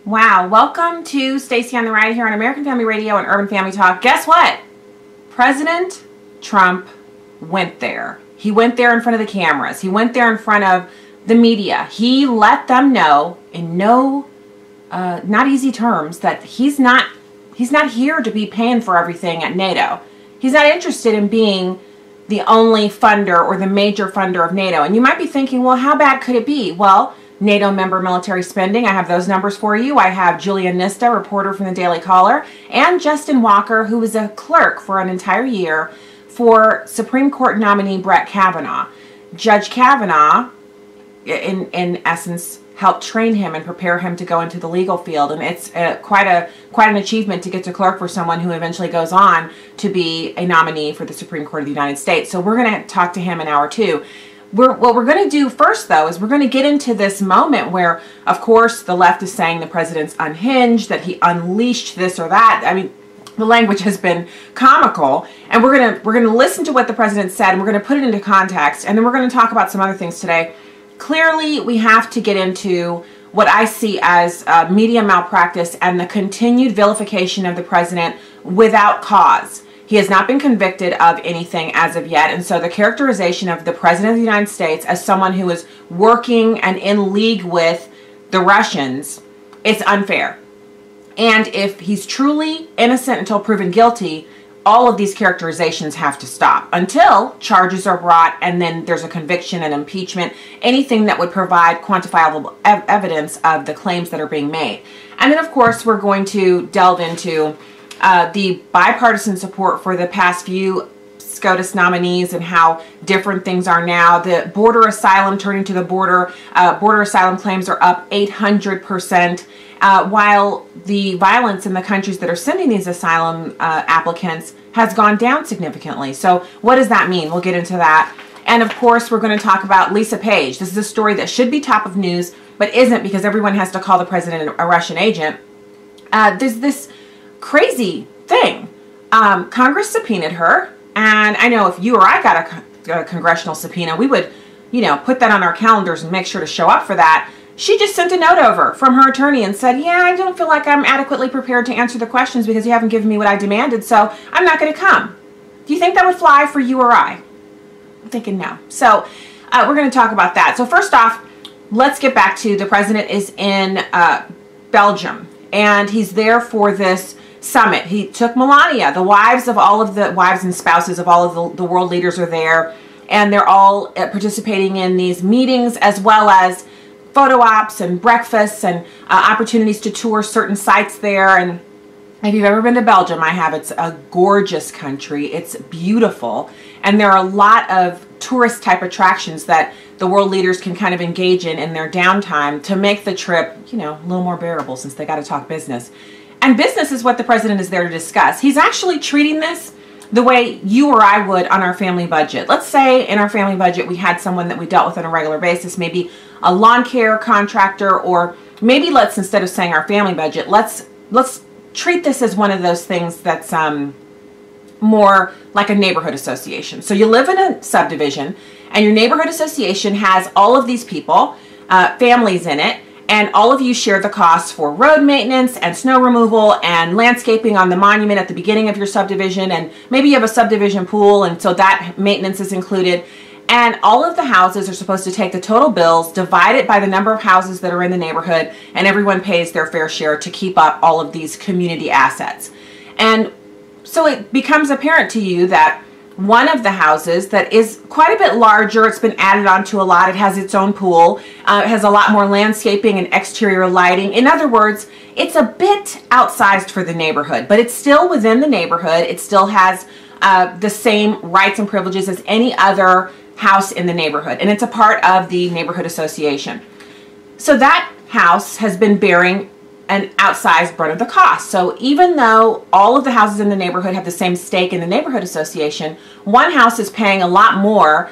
Wow, welcome to Stacy on the Ride here on American Family Radio and Urban Family Talk. Guess what? President Trump went there. He went there in front of the cameras. He went there in front of the media. He let them know in no, not easy terms that he's not here to be paying for everything at NATO. He's not interested in being the only funder or the major funder of NATO. And you might be thinking, well, how bad could it be? Well, NATO member military spending, I have those numbers for you. I have Julia Nista, reporter from the Daily Caller, and Justin Walker, who was a clerk for an entire year for Supreme Court nominee Brett Kavanaugh. Judge Kavanaugh, in essence, helped train him and prepare him to go into the legal field, and it's quite an achievement to get to clerk for someone who eventually goes on to be a nominee for the Supreme Court of the United States. So we're going to talk to him in hour two. What we're going to do first, though, is we're going to get into this moment where, of course, the left is saying the president's unhinged, that he unleashed this or that. I mean, the language has been comical, and we're going to listen to what the president said, and we're going to put it into context, and then we're going to talk about some other things today. Clearly, we have to get into what I see as media malpractice and the continued vilification of the president without cause. He has not been convicted of anything as of yet, and so the characterization of the President of the United States as someone who is working and in league with the Russians, it's unfair. And if he's truly innocent until proven guilty, all of these characterizations have to stop until charges are brought and then there's a conviction and impeachment, anything that would provide quantifiable evidence of the claims that are being made. And then, of course, we're going to delve into the bipartisan support for the past few SCOTUS nominees and how different things are now. The border asylum, turning to the border asylum claims are up 800%, while the violence in the countries that are sending these asylum applicants has gone down significantly. So what does that mean? We'll get into that. And of course, we're going to talk about Lisa Page. This is a story that should be top of news, but isn't, because everyone has to call the president a Russian agent. There's this crazy thing. Congress subpoenaed her, and I know if you or I got a congressional subpoena, we would, put that on our calendars and make sure to show up for that. She just sent a note over from her attorney and said, yeah, I don't feel like I'm adequately prepared to answer the questions because you haven't given me what I demanded, so I'm not going to come. Do you think that would fly for you or I? I'm thinking no. So we're going to talk about that. So first off, let's get back to the president is in Belgium, and he's there for this summit. He took Melania. The wives and spouses of all of the world leaders are there, and they're all participating in these meetings, as well as photo ops and breakfasts and opportunities to tour certain sites there. And if you've ever been to Belgium, I have. It's a gorgeous country. It's beautiful, and there are a lot of tourist type attractions that the world leaders can kind of engage in their downtime to make the trip, a little more bearable, since they got to talk business. And business is what the president is there to discuss. He's actually treating this the way you or I would on our family budget. Let's say in our family budget we had someone that we dealt with on a regular basis, maybe a lawn care contractor, or maybe instead of saying our family budget, let's treat this as one of those things that's more like a neighborhood association. So you live in a subdivision, and your neighborhood association has all of these people, families in it, and all of you share the costs for road maintenance and snow removal and landscaping on the monument at the beginning of your subdivision, and maybe you have a subdivision pool, and so that maintenance is included. And all of the houses are supposed to take the total bills, divide it by the number of houses that are in the neighborhood, and everyone pays their fair share to keep up all of these community assets. And so it becomes apparent to you that one of the houses that is quite a bit larger, it's been added onto a lot, it has its own pool, it has a lot more landscaping and exterior lighting. In other words, it's a bit outsized for the neighborhood, but it's still within the neighborhood. It still has the same rights and privileges as any other house in the neighborhood, and it's a part of the neighborhood association. So that house has been bearing an outsized brunt of the cost. So even though all of the houses in the neighborhood have the same stake in the neighborhood association, one house is paying a lot more,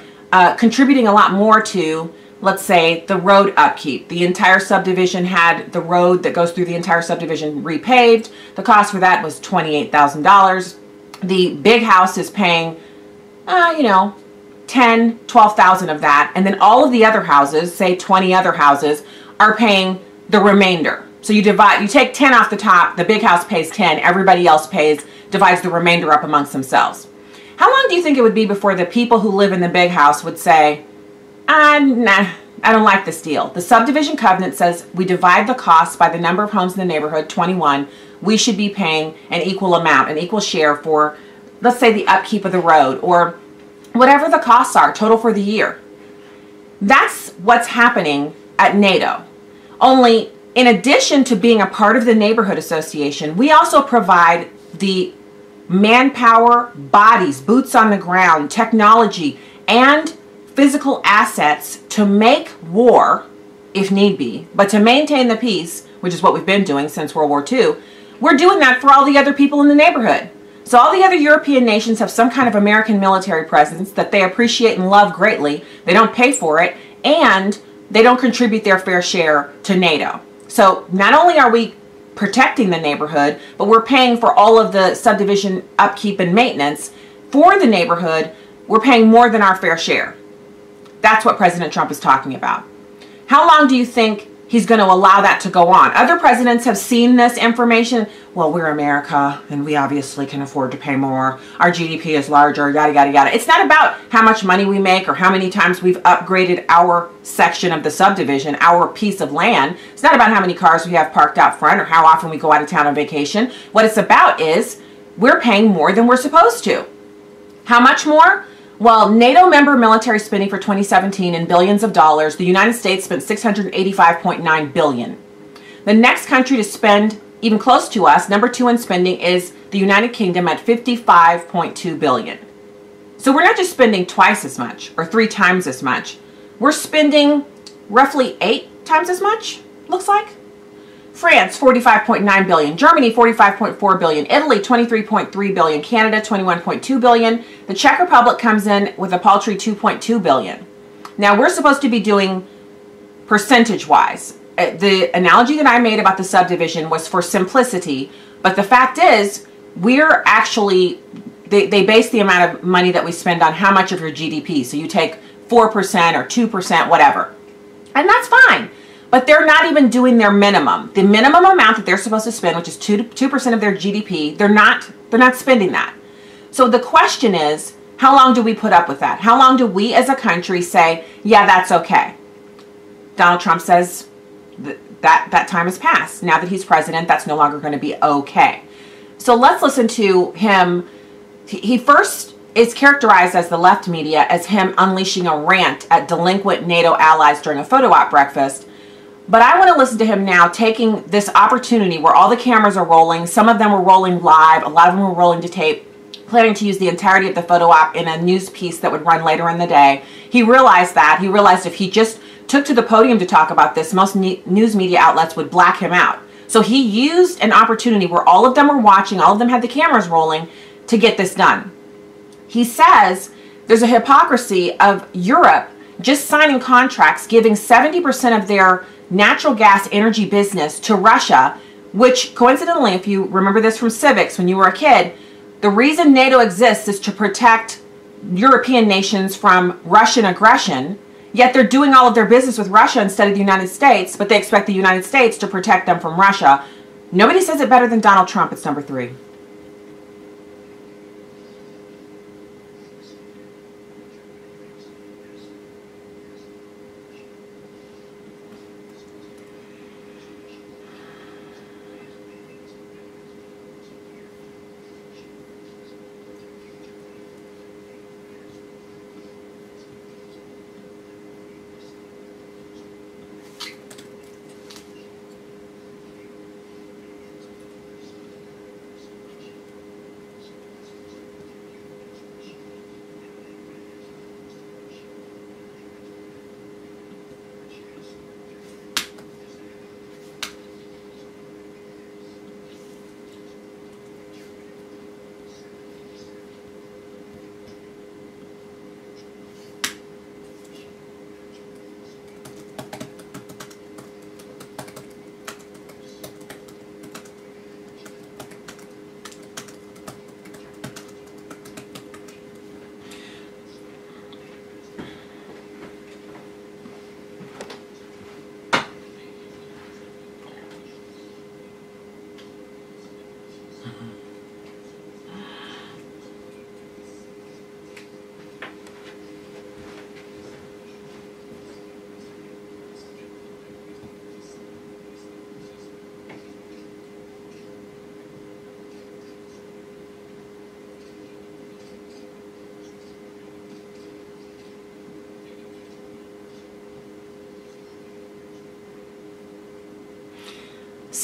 contributing a lot more to, let's say, the road upkeep. The entire subdivision had the road that goes through the entire subdivision repaved. The cost for that was $28,000. The big house is paying, $10,000, $12,000 of that. And then all of the other houses, say 20 other houses, are paying the remainder. So you take 10 off the top, the big house pays 10, everybody else divides the remainder up amongst themselves. How long do you think it would be before the people who live in the big house would say, nah, I don't like this deal. The subdivision covenant says we divide the costs by the number of homes in the neighborhood, 21. We should be paying an equal amount, an equal share for, let's say, the upkeep of the road or whatever the costs are total for the year. That's what's happening at NATO. Only in addition to being a part of the neighborhood association, we also provide the manpower, bodies, boots on the ground, technology, and physical assets to make war, if need be, but to maintain the peace, which is what we've been doing since World War II, we're doing that for all the other people in the neighborhood. So all the other European nations have some kind of American military presence that they appreciate and love greatly. They don't pay for it, and they don't contribute their fair share to NATO. So not only are we protecting the neighborhood, but we're paying for all of the subdivision upkeep and maintenance for the neighborhood. We're paying more than our fair share. That's what President Trump is talking about. How long do you think he's going to allow that to go on? Other presidents have seen this information. Well, we're America, and we obviously can afford to pay more. Our GDP is larger, yada, yada, yada. It's not about how much money we make or how many times we've upgraded our section of the subdivision, our piece of land. It's not about how many cars we have parked out front or how often we go out of town on vacation. What it's about is we're paying more than we're supposed to. How much more? Well, NATO member military spending for 2017 in billions of dollars, the United States spent $685.9 billion. The next country to spend even close to us, number 2 in spending, is the United Kingdom at $55.2 billion. So we're not just spending twice as much or 3 times as much. We're spending roughly 8 times as much, looks like. France, $45.9 billion. Germany, $45.4 billion. Italy, $23.3 billion. Canada, $21.2 billion. The Czech Republic comes in with a paltry $2.2 billion. Now, we're supposed to be doing percentage-wise. The analogy that I made about the subdivision was for simplicity, but the fact is, we're actually, they base the amount of money that we spend on how much of your GDP. So you take 4% or 2%, whatever. And that's fine. But they're not even doing their minimum. The minimum amount that they're supposed to spend, which is 2% of their GDP, they're not spending that. So the question is, how long do we put up with that? How long do we as a country say, yeah, that's okay? Donald Trump says that time has passed. Now that he's president, that's no longer going to be okay. So let's listen to him. He first is characterized as the left media as him unleashing a rant at delinquent NATO allies during a photo op breakfast. But I want to listen to him now taking this opportunity where all the cameras are rolling. Some of them were rolling live. A lot of them were rolling to tape, planning to use the entirety of the photo op in a news piece that would run later in the day. He realized that. He realized if he just took to the podium to talk about this, most news media outlets would black him out. So he used an opportunity where all of them were watching, all of them had the cameras rolling to get this done. He says there's a hypocrisy of Europe just signing contracts giving 70% of their natural gas energy business to Russia, which coincidentally, if you remember this from civics when you were a kid, the reason NATO exists is to protect European nations from Russian aggression, yet they're doing all of their business with Russia instead of the United States, but they expect the United States to protect them from Russia. Nobody says it better than Donald Trump. It's number 3.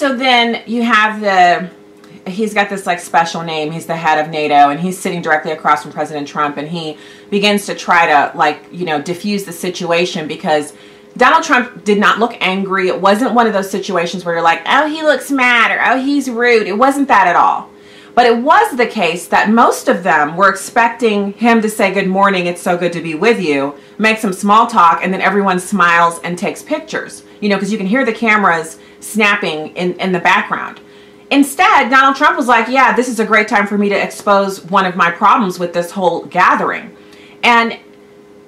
So then you have he's got this like special name. He's the head of NATO, and he's sitting directly across from President Trump, and he begins to try to diffuse the situation, because Donald Trump did not look angry. It wasn't one of those situations where you're like, oh, he looks mad, or oh, he's rude. It wasn't that at all. But it was the case that most of them were expecting him to say, good morning, it's so good to be with you, make some small talk, and then everyone smiles and takes pictures, because you can hear the cameras snapping in the background. Instead, Donald Trump was like, yeah, this is a great time for me to expose one of my problems with this whole gathering. And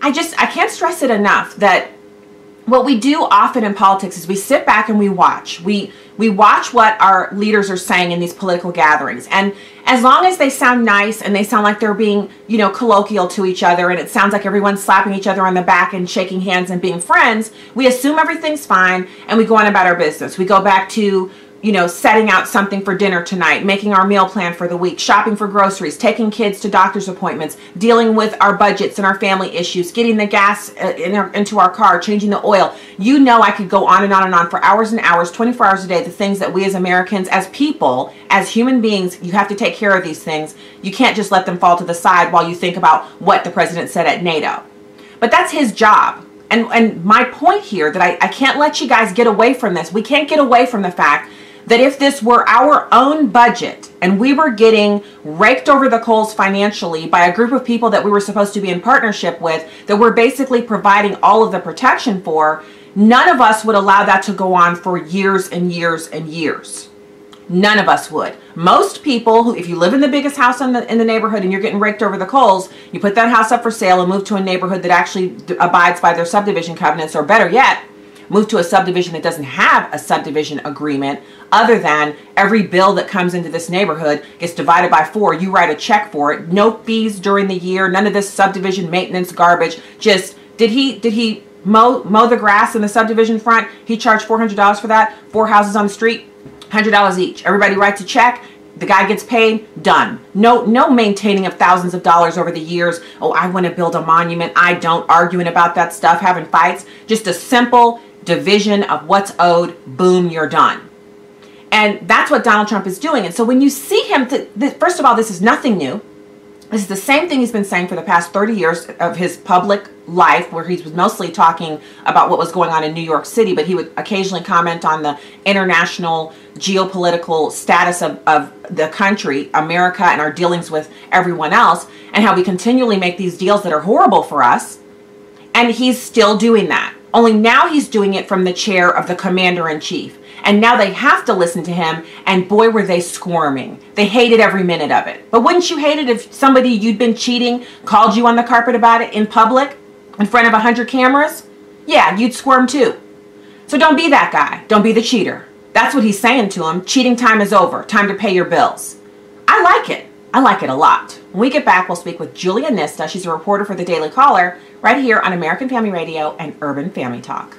I can't stress it enough that what we do often in politics is we sit back and we watch. We watch what our leaders are saying in these political gatherings. And as long as they sound nice and they sound like they're being, colloquial to each other, and it sounds like everyone's slapping each other on the back and shaking hands and being friends, we assume everything's fine and we go on about our business. We go back to setting out something for dinner tonight, making our meal plan for the week, shopping for groceries, taking kids to doctor's appointments, dealing with our budgets and our family issues, getting the gas into our car, changing the oil. I could go on and on and on for hours and hours, 24 hours a day, the things that we as Americans, as people, as human beings, you have to take care of these things. You can't just let them fall to the side while you think about what the president said at NATO. But that's his job. And my point here, that I can't let you guys get away from this. We can't get away from the fact that if this were our own budget and we were getting raked over the coals financially by a group of people that we were supposed to be in partnership with, that we're basically providing all of the protection for, none of us would allow that to go on for years and years and years. None of us would. Most people who, if you live in the biggest house in the neighborhood and you're getting raked over the coals, you put that house up for sale and move to a neighborhood that actually abides by their subdivision covenants, or better yet, move to a subdivision that doesn't have a subdivision agreement, other than every bill that comes into this neighborhood gets divided by 4. You write a check for it. No fees during the year. None of this subdivision maintenance garbage. Just, did he mow the grass in the subdivision front? He charged $400 for that. 4 houses on the street, $100 each. Everybody writes a check. The guy gets paid. Done. No maintaining of thousands of dollars over the years. Oh, I want to build a monument. I don't. Arguing about that stuff, having fights. Just a simple division of what's owed. Boom, you're done. And that's what Donald Trump is doing. And so when you see him, first of all, this is nothing new. This is the same thing he's been saying for the past 30 years of his public life, where he was mostly talking about what was going on in New York City, but he would occasionally comment on the international geopolitical status of the country, America, and our dealings with everyone else, and how we continually make these deals that are horrible for us. And he's still doing that. Only now he's doing it from the chair of the commander-in-chief. And now they have to listen to him, and boy, were they squirming. They hated every minute of it. But wouldn't you hate it if somebody you'd been cheating called you on the carpet about it in public, in front of 100 cameras? Yeah, you'd squirm too. So don't be that guy. Don't be the cheater. That's what he's saying to him. Cheating time is over. Time to pay your bills. I like it. I like it a lot. When we get back, we'll speak with Julia Nista. She's a reporter for the Daily Caller, right here on American Family Radio and Urban Family Talk.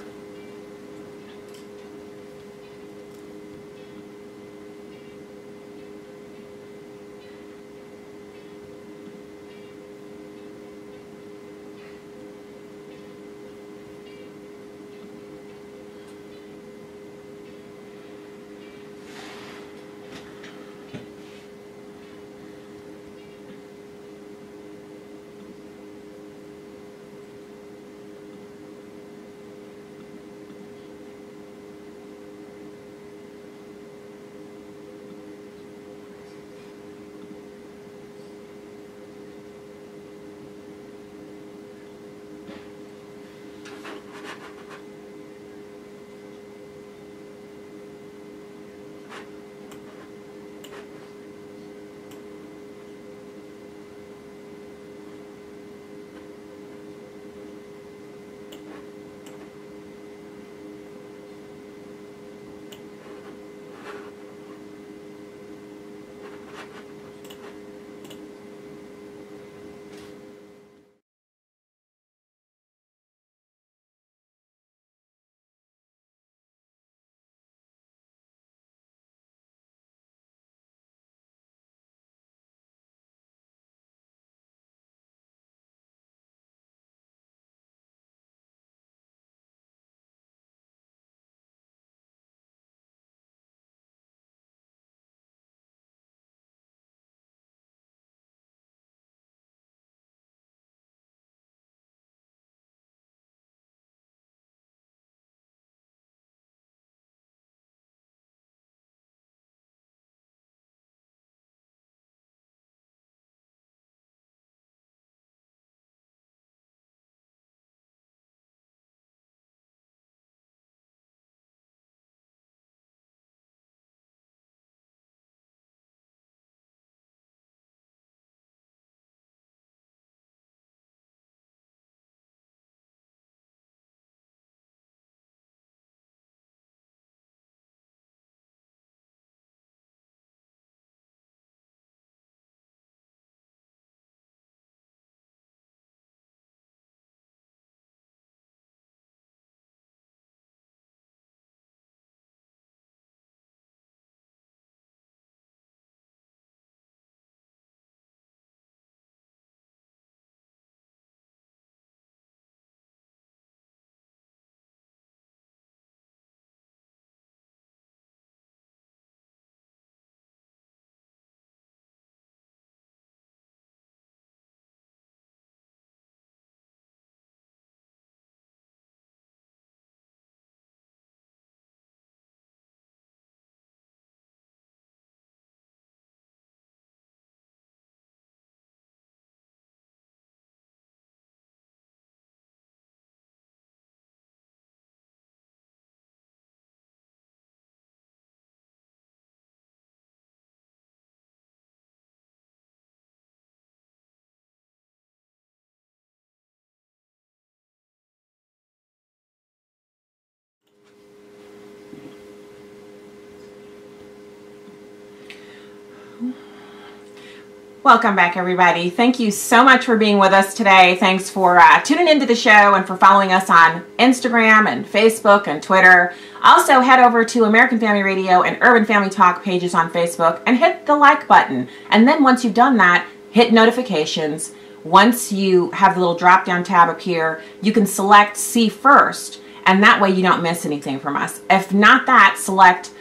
Welcome back, everybody. Thank you so much for being with us today. Thanks for tuning into the show and for following us on Instagram and Facebook and Twitter. Also, head over to American Family Radio and Urban Family Talk pages on Facebook and hit the like button. And then once you've done that, hit notifications. Once you have the little drop-down tab appear, you can select See First, and that way you don't miss anything from us. If not that, select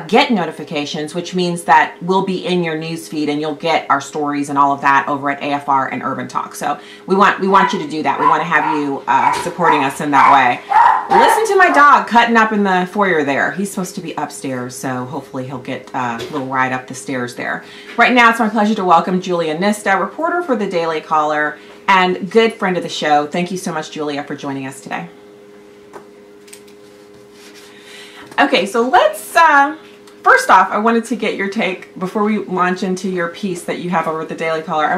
Get Notifications, which means that we'll be in your news feed and you'll get our stories and all of that over at AFR and Urban Talk. So we want you to do that. We want to have you supporting us in that way. Listen to my dog cutting up in the foyer there. He's supposed to be upstairs, so hopefully he'll get a little ride up the stairs there. Right now, it's my pleasure to welcome Julia Nista, reporter for the Daily Caller and good friend of the show. Thank you so much, Julia, for joining us today. Okay, so let's, first off, I wanted to get your take, before we launch into your piece that you have over at the Daily Caller, I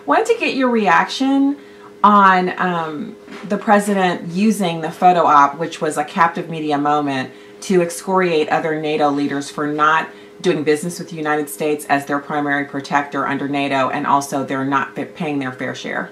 wanted to get your reaction on the president using the photo op, which was a captive media moment, to excoriate other NATO leaders for not doing business with the United States as their primary protector under NATO, and also they're not paying their fair share.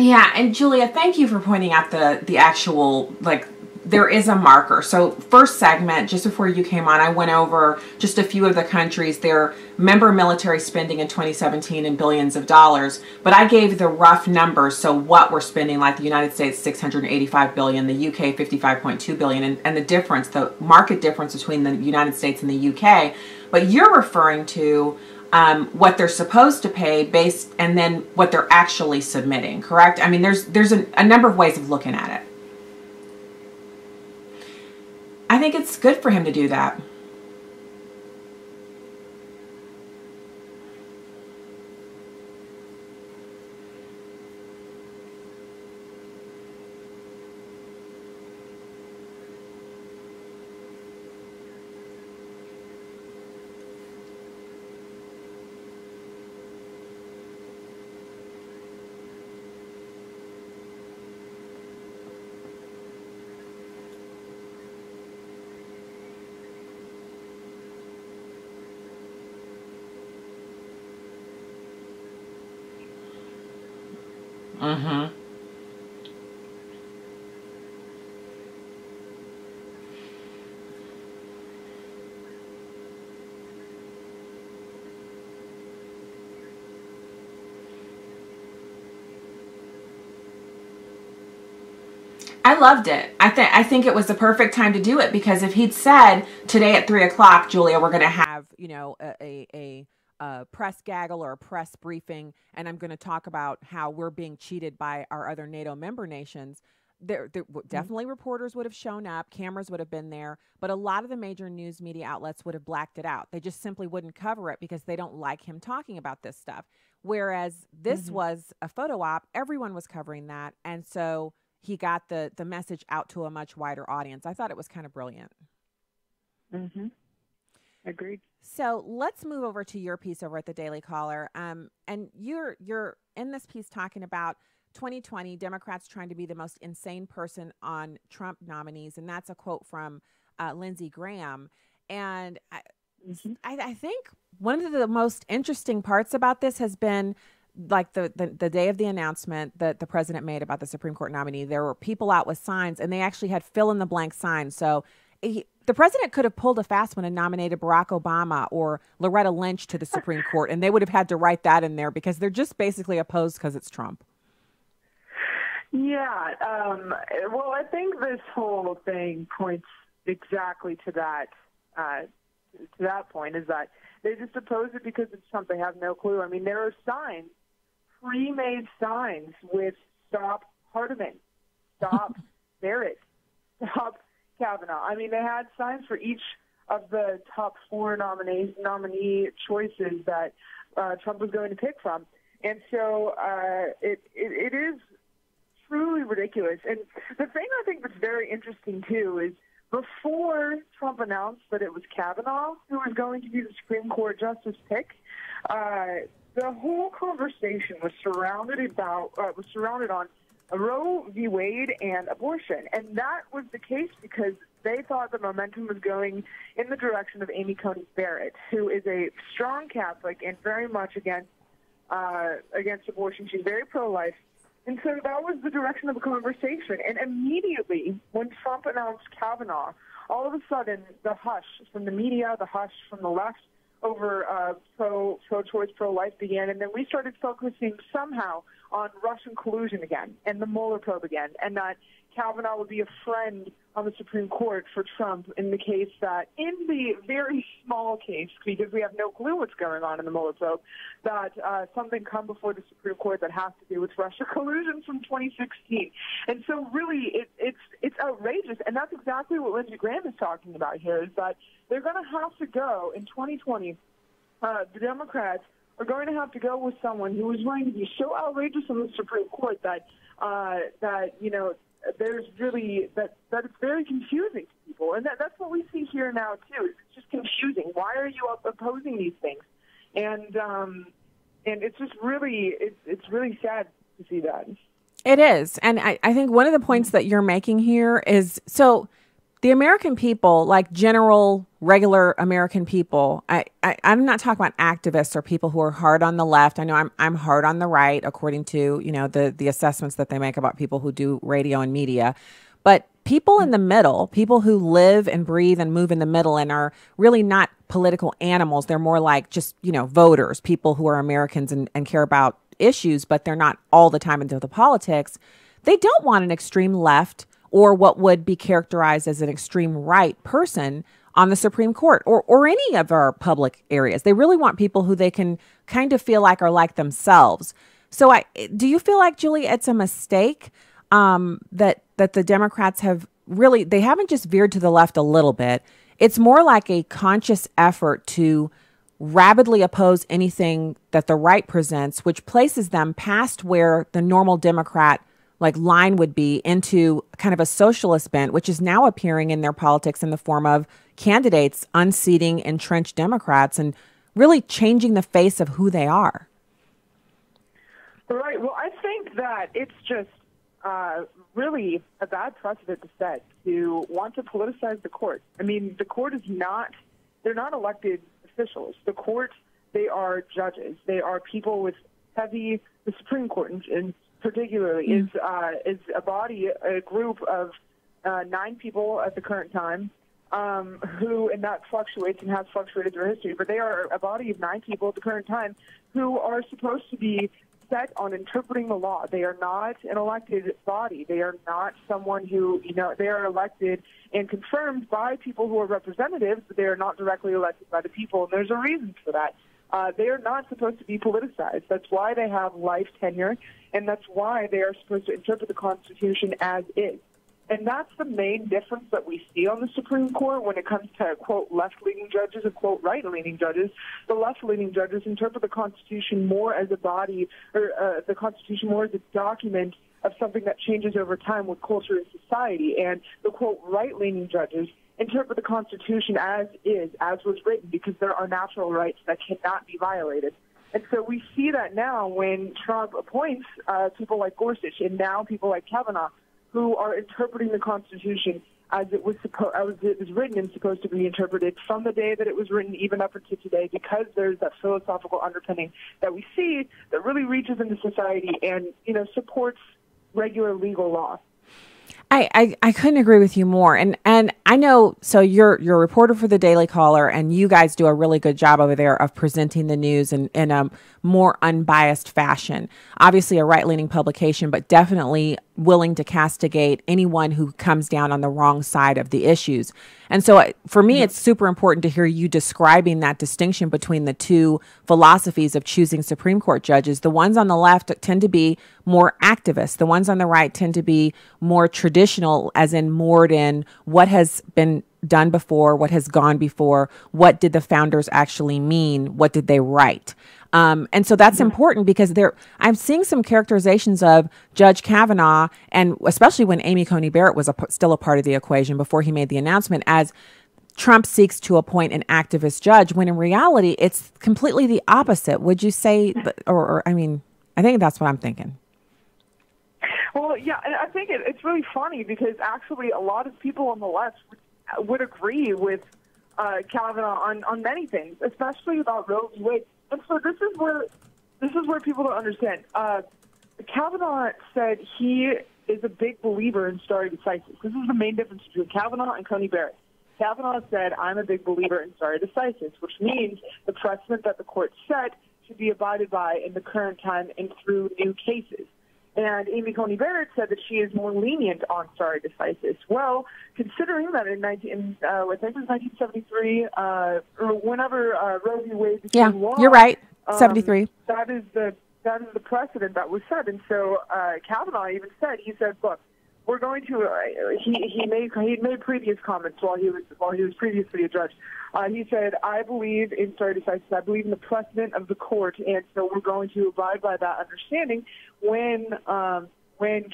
Yeah, and Julia, thank you for pointing out the actual, like, there is a marker. So first segment, just before you came on, I went over just a few of the countries, their member military spending in 2017 in billions of dollars. But I gave the rough numbers, so what we're spending, like the United States, $685 billion, the UK, $55.2 billion, and the difference, the market difference between the United States and the UK. But you're referring to what they're supposed to pay based, and then what they're actually submitting, correct? I mean, there's a number of ways of looking at it. I think it's good for him to do that. Mm-hmm. I loved it. I think it was the perfect time to do it, because if he'd said today at 3 o'clock, Julia, we're going to have, you know, a press gaggle or a press briefing, and I'm going to talk about how we're being cheated by our other NATO member nations, there definitely reporters would have shown up, cameras would have been there, but a lot of the major news media outlets would have blacked it out. They just simply wouldn't cover it because they don't like him talking about this stuff. Whereas this was a photo op, everyone was covering that, and so he got the message out to a much wider audience. I thought it was kind of brilliant. Agreed. So let's move over to your piece over at the Daily Caller. And you're in this piece talking about 2020 Democrats trying to be the most insane person on Trump nominees, and that's a quote from Lindsey Graham. And I think one of the most interesting parts about this has been, like, the day of the announcement that the president made about the Supreme Court nominee. There were people out with signs, and they actually had fill-in-the-blank signs. So the president could have pulled a fast one and nominated Barack Obama or Loretta Lynch to the Supreme Court, and they would have had to write that in there because they're just basically opposed because it's Trump. Yeah. Well, I think this whole thing points exactly to that point, is that they just oppose it because it's Trump. They have no clue. I mean, there are signs, pre-made signs with "Stop Hardiman," "Stop Barrett," "Stop Kavanaugh." I mean, they had signs for each of the top four nominee choices that Trump was going to pick from. And so it is truly ridiculous. And the thing I think that's very interesting, too, is before Trump announced that it was Kavanaugh who was going to be the Supreme Court justice pick, the whole conversation was surrounded on Roe v. Wade and abortion. And that was the case because they thought the momentum was going in the direction of Amy Coney Barrett, who is a strong Catholic and very much against abortion. She's very pro-life. And so that was the direction of the conversation. And immediately, when Trump announced Kavanaugh, all of a sudden, the hush from the media, the hush from the left over pro-choice, pro-life began. And then we started focusing somehow on Russian collusion again and the Mueller probe again, and that Kavanaugh would be a friend on the Supreme Court for Trump in the case that, in the very small case, because we have no clue what's going on in the Mueller probe, that something come before the Supreme Court that has to do with Russia collusion from 2016. And so really it's outrageous. And that's exactly what Lindsey Graham is talking about here, is that they're going to have to go in 2020, the Democrats are going to have to go with someone who is going to be so outrageous in the Supreme Court that there's really that it's very confusing to people, and that's what we see here now too. It's just confusing. Why are you opposing these things? And it's just really it's really sad to see that. It is, and I think one of the points that you're making here is so. The American people, like general, regular American people, I'm not talking about activists or people who are hard on the left. I know I'm hard on the right, according to, the assessments that they make about people who do radio and media. But people in the middle, people who live and breathe and move in the middle and are really not political animals. They're more like just, voters, people who are Americans and care about issues, but they're not all the time into the politics. They don't want an extreme left or what would be characterized as an extreme right person on the Supreme Court or any of our public areas. They really want people who they can kind of feel like are like themselves. So do you feel like, Julie, it's a mistake that the Democrats they haven't just veered to the left a little bit. It's more like a conscious effort to rabidly oppose anything that the right presents, which places them past where the normal Democrat line would be into kind of a socialist bent, which is now appearing in their politics in the form of candidates unseating entrenched Democrats and really changing the face of who they are. Right. Well, I think that it's just really a bad precedent to set to want to politicize the court. I mean, the court they're not elected officials. The court, they are judges. They are people with the Supreme Court and particularly is a group of 9 people at the current time who, and that fluctuates and has fluctuated through history, but they are a body of 9 people at the current time who are supposed to be set on interpreting the law. They are not an elected body. They are not someone who, they are elected and confirmed by people who are representatives, but they are not directly elected by the people, and there's a reason for that. They are not supposed to be politicized. That's why they have life tenure, and that's why they are supposed to interpret the Constitution as is. And that's the main difference that we see on the Supreme Court when it comes to, quote, left-leaning judges and, quote, right-leaning judges. The left-leaning judges interpret the Constitution more as a body, or the Constitution more as a document of something that changes over time with culture and society. And the, quote, right-leaning judges interpret the Constitution as is, as was written, because there are natural rights that cannot be violated. And so we see that now when Trump appoints people like Gorsuch and now people like Kavanaugh, who are interpreting the Constitution as it was written and supposed to be interpreted from the day that it was written even up until today, because there's that philosophical underpinning that we see that really reaches into society and, supports regular legal law. I couldn't agree with you more. And I know, so you're a reporter for the Daily Caller, and you guys do a really good job over there of presenting the news in a more unbiased fashion. Obviously a right-leaning publication, but definitely willing to castigate anyone who comes down on the wrong side of the issues. And so for me, it's super important to hear you describing that distinction between the two philosophies of choosing Supreme Court judges. The ones on the left tend to be more activist. The ones on the right tend to be more traditional, as in moored in what has been done before, what has gone before, what did the founders actually mean, what did they write. And so that's important because I'm seeing some characterizations of Judge Kavanaugh, and especially when Amy Coney Barrett was still a part of the equation before he made the announcement, as Trump seeks to appoint an activist judge, when in reality, it's completely the opposite. Would you say, I think that's what I'm thinking. Well, yeah, and I think it's really funny because actually a lot of people on the left would agree with Kavanaugh on many things, especially about Roe v. Wade. And so this is where people don't understand. Kavanaugh said he is a big believer in stare decisis. This is the main difference between Kavanaugh and Coney Barrett. Kavanaugh said, I'm a big believer in stare decisis, which means the precedent that the court set should be abided by in the current time and through new cases. And Amy Coney Barrett said that she is more lenient on stare decisis. Well, considering that in I think it was 1973, or whenever Roe v. Wade became law, you're right, 73. That is the precedent that was set. And so Kavanaugh even said, look, we're going to. He made previous comments while he was previously a judge. He said, I believe in stare decisis. I believe in the precedent of the court, and so we're going to abide by that understanding when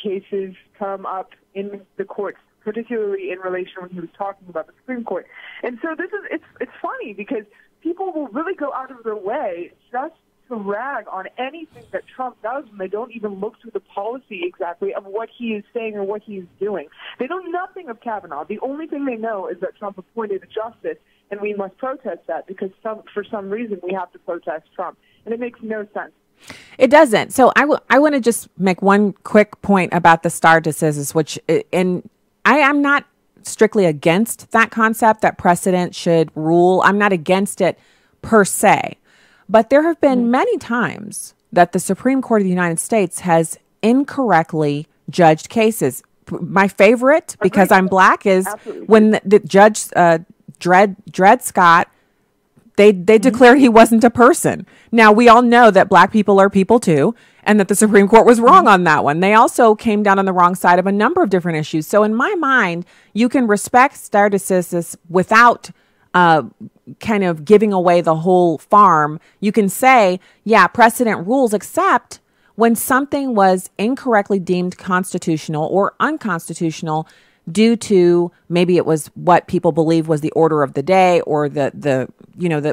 cases come up in the courts, particularly in relation when he was talking about the Supreme Court. And so it's funny because people will really go out of their way just to rag on anything that Trump does, and they don't even look through the policy exactly of what he is saying or what he is doing. They know nothing of Kavanaugh. The only thing they know is that Trump appointed a justice, and we must protest that because for some reason we have to protest Trump. And it makes no sense. It doesn't. So I want to just make one quick point about the stare decisis, which, and I am not strictly against that concept that precedent should rule. I'm not against it per se. But there have been many times that the Supreme Court of the United States has incorrectly judged cases. My favorite, because I'm black, is when the judge, Dred Scott, they declared he wasn't a person. Now, we all know that black people are people too, and that the Supreme Court was wrong on that one. They also came down on the wrong side of a number of different issues. So in my mind, you can respect stare decisis without kind of giving away the whole farm. You can say, yeah, precedent rules, except when something was incorrectly deemed constitutional or unconstitutional due to maybe it was what people believe was the order of the day or the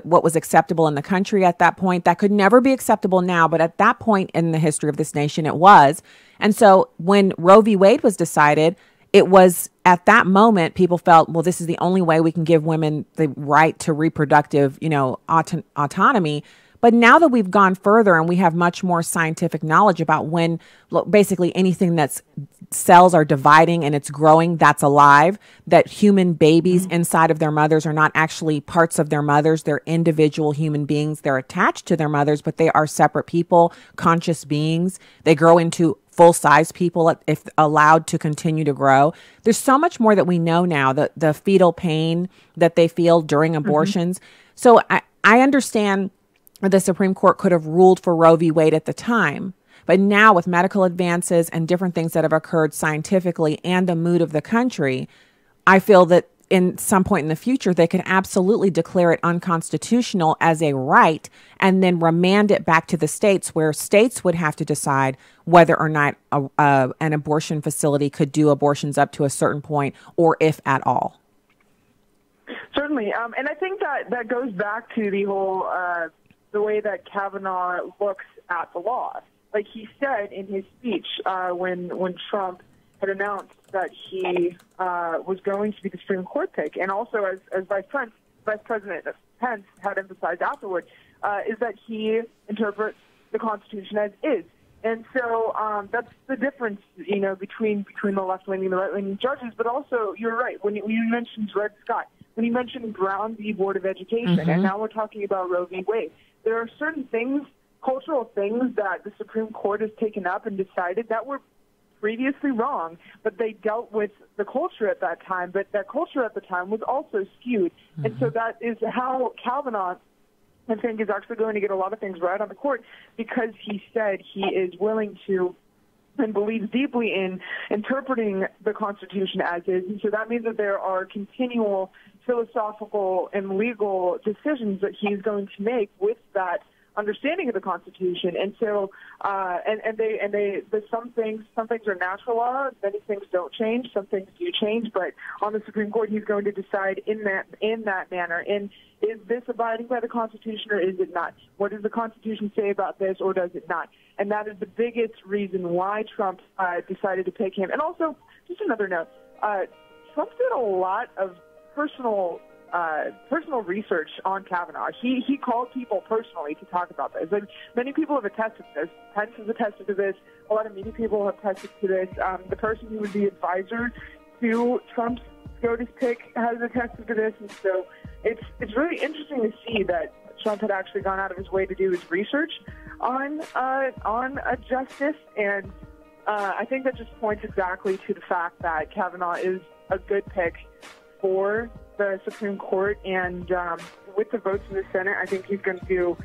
what was acceptable in the country at that point. That could never be acceptable now, but at that point in the history of this nation, it was. And so when Roe v. Wade was decided, it was at that moment people felt, well, this is the only way we can give women the right to reproductive, autonomy. But now that we've gone further and we have much more scientific knowledge about when basically anything that's cells are dividing and it's growing, that's alive, that human babies inside of their mothers are not actually parts of their mothers. They're individual human beings. They're attached to their mothers, but they are separate people, conscious beings. They grow into full-size people if allowed to continue to grow. There's so much more that we know now, the fetal pain that they feel during abortions. So I understand the Supreme Court could have ruled for Roe v. Wade at the time. But now with medical advances and different things that have occurred scientifically and the mood of the country, I feel that in some point in the future, they can absolutely declare it unconstitutional as a right and then remand it back to the states, where states would have to decide whether or not an abortion facility could do abortions up to a certain point or if at all. Certainly. And I think that goes back to the whole the way that Kavanaugh looks at the law. Like he said in his speech when Trump had announced that he was going to be the Supreme Court pick, and also as Vice President Pence had emphasized afterward, is that he interprets the Constitution as is. And so that's the difference, between the left-leaning and the right-leaning judges. But also, you're right, when you mentioned Dred Scott, when you mentioned Brown v. Board of Education, and now we're talking about Roe v. Wade, there are certain things, cultural things that the Supreme Court has taken up and decided that were previously wrong, but they dealt with the culture at that time. But that culture at the time was also skewed. Mm-hmm. And so that is how Kavanaugh, I think, is actually going to get a lot of things right on the court, because he said he is willing to and believes deeply in interpreting the Constitution as is. And so that means that there are continual philosophical and legal decisions that he's going to make with that understanding of the Constitution. And so, some things are natural law, many things don't change, some things do change, but on the Supreme Court, he's going to decide in that manner. And is this abiding by the Constitution or is it not? What does the Constitution say about this, or does it not? And that is the biggest reason why Trump decided to pick him. And also, just another note, Trump did a lot of personal research on Kavanaugh. He called people personally to talk about this. And many people have attested to this. Pence has attested to this. A lot of media people have attested to this. The person who was the advisor to Trump's SCOTUS pick has attested to this. And so it's really interesting to see that Trump had actually gone out of his way to do his research on a justice. And I think that just points exactly to the fact that Kavanaugh is a good pick for the Supreme Court, and with the votes in the Senate, I think he's going to do.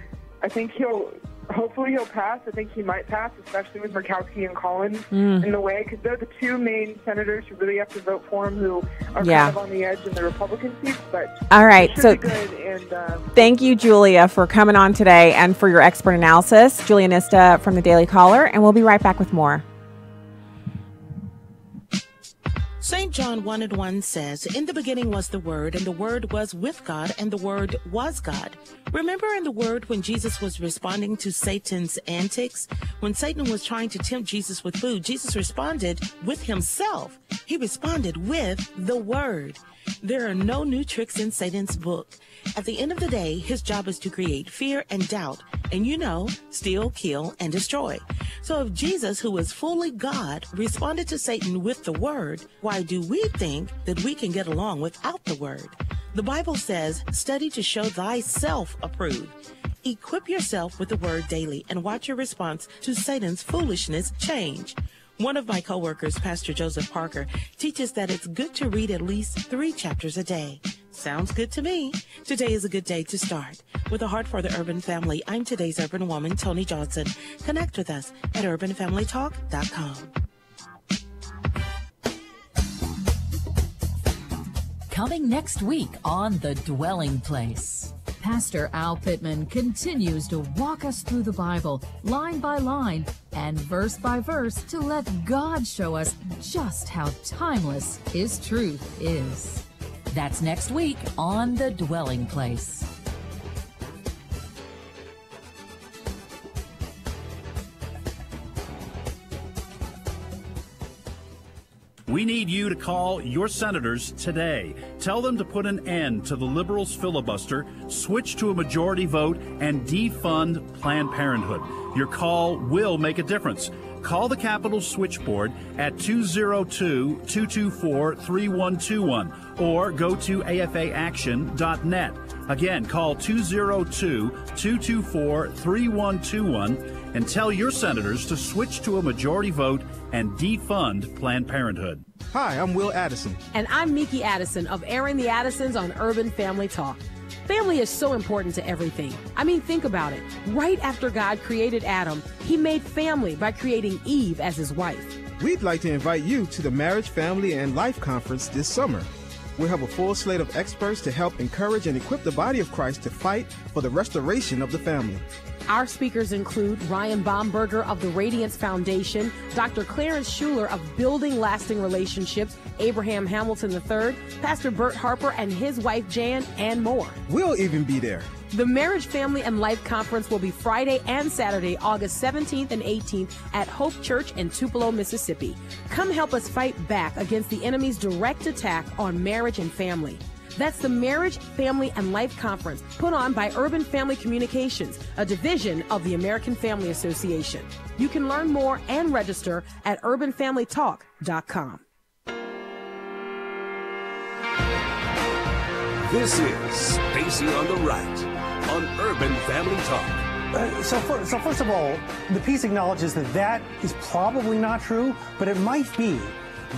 Hopefully he'll pass. I think he might pass, especially with Murkowski and Collins in the way, because they're the two main senators who really have to vote for him, who are kind of on the edge in the Republican seats. But all right, so be good. And thank you, Julia, for coming on today and for your expert analysis. Julia Nista from the Daily Caller, and we'll be right back with more. St. John 1:1 says, "In the beginning was the Word, and the Word was with God, and the Word was God." Remember in the Word when Jesus was responding to Satan's antics? When Satan was trying to tempt Jesus with food, Jesus responded with himself. He responded with the Word. There are no new tricks in Satan's book. At the end of the day, his job is to create fear and doubt, and steal, kill, and destroy. So if Jesus, who is fully God, responded to Satan with the Word, why do we think that we can get along without the Word? The Bible says, "Study to show thyself approved." Equip yourself with the Word daily and watch your response to Satan's foolishness change. One of my coworkers, Pastor Joseph Parker, teaches that it's good to read at least 3 chapters a day. Sounds good to me. Today is a good day to start. With a heart for the urban family, I'm today's urban woman, Tony Johnson. Connect with us at urbanfamilytalk.com. Coming next week on The Dwelling Place. Pastor Al Pittman continues to walk us through the Bible, line by line and verse by verse, to let God show us just how timeless His truth is. That's next week on The Dwelling Place. We need you to call your senators today. Tell them to put an end to the liberals' filibuster, switch to a majority vote, and defund Planned Parenthood. Your call will make a difference. Call the Capitol switchboard at 202-224-3121 or go to afaaction.net. Again, call 202-224-3121 and tell your senators to switch to a majority vote and defund Planned Parenthood. Hi, I'm Will Addison. And I'm Miki Addison of Airing the Addisons on Urban Family Talk. Family is so important to everything. I mean, think about it. Right after God created Adam, He made family by creating Eve as his wife. We'd like to invite you to the Marriage, Family, and Life Conference this summer. We'll have a full slate of experts to help encourage and equip the body of Christ to fight for the restoration of the family. Our speakers include Ryan Baumberger of the Radiance Foundation, Dr. Clarence Schuler of Building Lasting Relationships, Abraham Hamilton III, Pastor Bert Harper and his wife Jan, and more. We'll even be there. The Marriage, Family, and Life Conference will be Friday and Saturday, August 17th and 18th at Hope Church in Tupelo, Mississippi. Come help us fight back against the enemy's direct attack on marriage and family. That's the Marriage, Family, and Life Conference, put on by Urban Family Communications, a division of the American Family Association. You can learn more and register at urbanfamilytalk.com. This is Stacy on the Right on Urban Family Talk, So first of all, the piece acknowledges that that is probably not true, but it might be.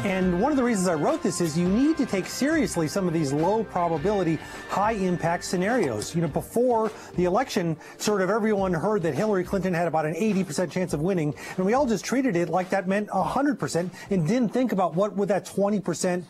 And one of the reasons I wrote this is you need to take seriously some of these low probability, high impact scenarios. You know, before the election, sort of everyone heard that Hillary Clinton had about an 80% chance of winning, and we all just treated it like that meant 100% and didn't think about what would that 20%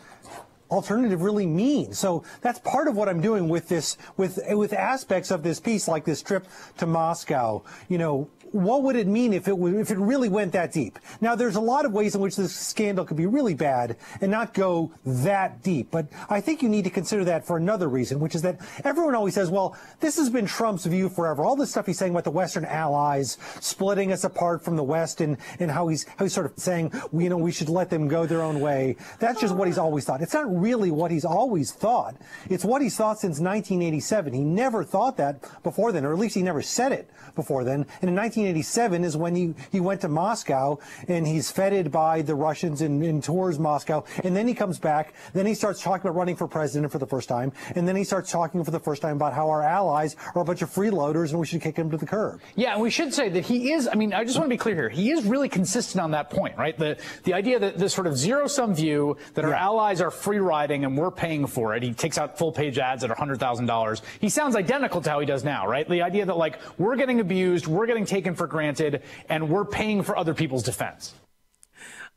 alternative really mean. So that's part of what I'm doing with this, with aspects of this piece, like this trip to Moscow. You know, what would it mean if it really went that deep? Now, there's a lot of ways in which this scandal could be really bad and not go that deep. But I think you need to consider that for another reason, which is that everyone always says, well, this has been Trump's view forever. All this stuff he's saying about the Western allies splitting us apart from the West, and how he's sort of saying, you know, we should let them go their own way. That's just what he's always thought. It's not really what he's always thought. It's what he's thought since 1987. He never thought that before then, or at least he never said it before then. And in 1987 is when he went to Moscow, and he's feted by the Russians and tours Moscow. And then he comes back. Then he starts talking about running for president for the first time. And then he starts talking for the first time about how our allies are a bunch of freeloaders and we should kick them to the curb. Yeah, and we should say that he is, I mean, I just want to be clear here. He is really consistent on that point, right? The idea that this sort of zero-sum view that our allies are free riding and we're paying for it. He takes out full-page ads at $100,000. He sounds identical to how he does now, right? The idea that, like, we're getting abused, we're getting taken for granted, and we're paying for other people's defense.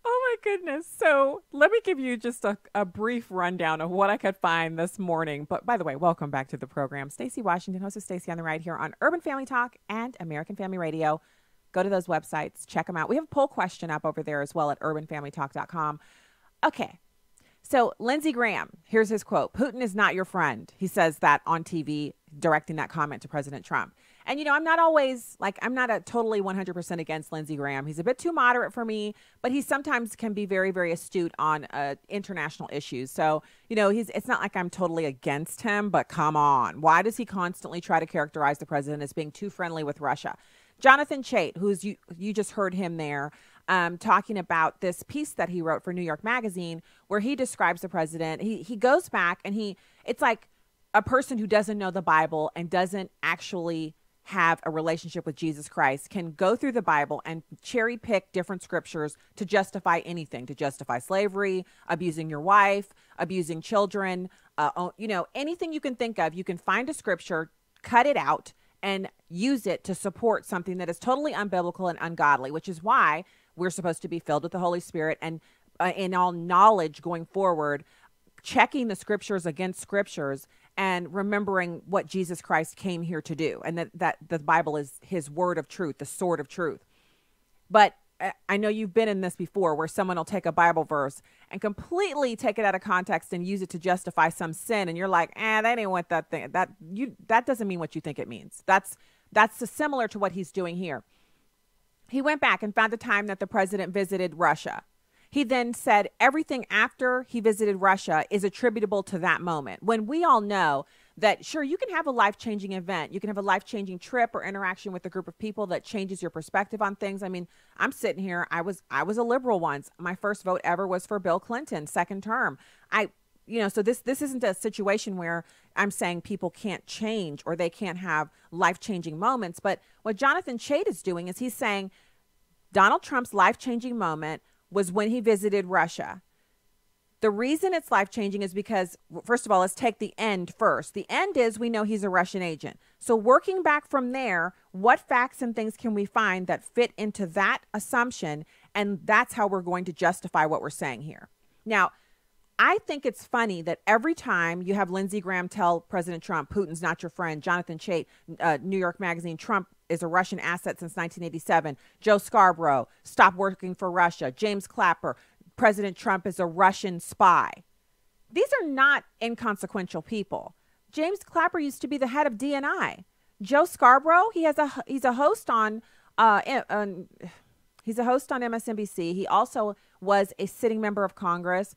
Oh, my goodness. So let me give you just a brief rundown of what I could find this morning. But by the way, welcome back to the program. Stacey Washington, host of Stacey on the Right here on Urban Family Talk and American Family Radio. Go to those websites. Check them out. We have a poll question up over there as well at urbanfamilytalk.com. Okay. So Lindsey Graham, here's his quote. Putin is not your friend. He says that on TV, directing that comment to President Trump. And, you know, I'm not always, like, I'm not a totally 100% against Lindsey Graham. He's a bit too moderate for me, but he sometimes can be very, very astute on international issues. So, you know, it's not like I'm totally against him, but come on. Why does he constantly try to characterize the president as being too friendly with Russia? Jonathan Chait, who's you just heard him there, talking about this piece that he wrote for New York Magazine, where he describes the president. He goes back and it's like a person who doesn't know the Bible and doesn't actually have a relationship with Jesus Christ can go through the Bible and cherry pick different scriptures to justify anything, to justify slavery, abusing your wife, abusing children, you know, anything you can think of. You can find a scripture, cut it out, and use it to support something that is totally unbiblical and ungodly, which is why we're supposed to be filled with the Holy Spirit and in all knowledge going forward, checking the scriptures against scriptures and remembering what Jesus Christ came here to do, and that the Bible is his word of truth, the sword of truth. But I know you've been in this before, where someone will take a Bible verse and completely take it out of context and use it to justify some sin, and you're like, that ain't what that thing, that doesn't mean what you think it means. That's similar to what he's doing here. He went back and found a time that the president visited Russia. He then said everything after he visited Russia is attributable to that moment, when we all know that, sure, you can have a life-changing event. You can have a life-changing trip or interaction with a group of people that changes your perspective on things. I mean, I'm sitting here. I was a liberal once. My first vote ever was for Bill Clinton, second term. So this isn't a situation where I'm saying people can't change or they can't have life-changing moments. But what Jonathan Chait is doing is he's saying Donald Trump's life-changing moment was when he visited Russia. The reason it's life-changing is because, first of all, let's take the end first. The end is we know he's a Russian agent. So working back from there, what facts and things can we find that fit into that assumption? And that's how we're going to justify what we're saying here. Now, I think it's funny that every time you have Lindsey Graham tell President Trump, Putin's not your friend, Jonathan Chait, New York Magazine, Trump is a Russian asset since 1987, Joe Scarborough, stop working for Russia, James Clapper, President Trump is a Russian spy. These are not inconsequential people. James Clapper used to be the head of DNI. Joe Scarborough, he's a host on MSNBC. He also was a sitting member of Congress.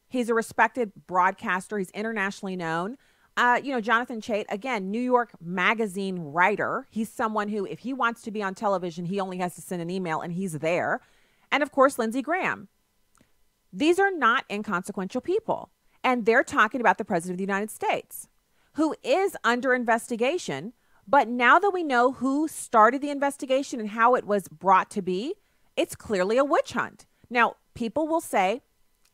He's a respected broadcaster. He's internationally known. Jonathan Chait, again, New York Magazine writer. He's someone who, if he wants to be on television, he only has to send an email and he's there. And of course, Lindsey Graham. These are not inconsequential people. And they're talking about the president of the United States, who is under investigation But now that we know who started the investigation and how it was brought to be, it's clearly a witch hunt. Now, people will say,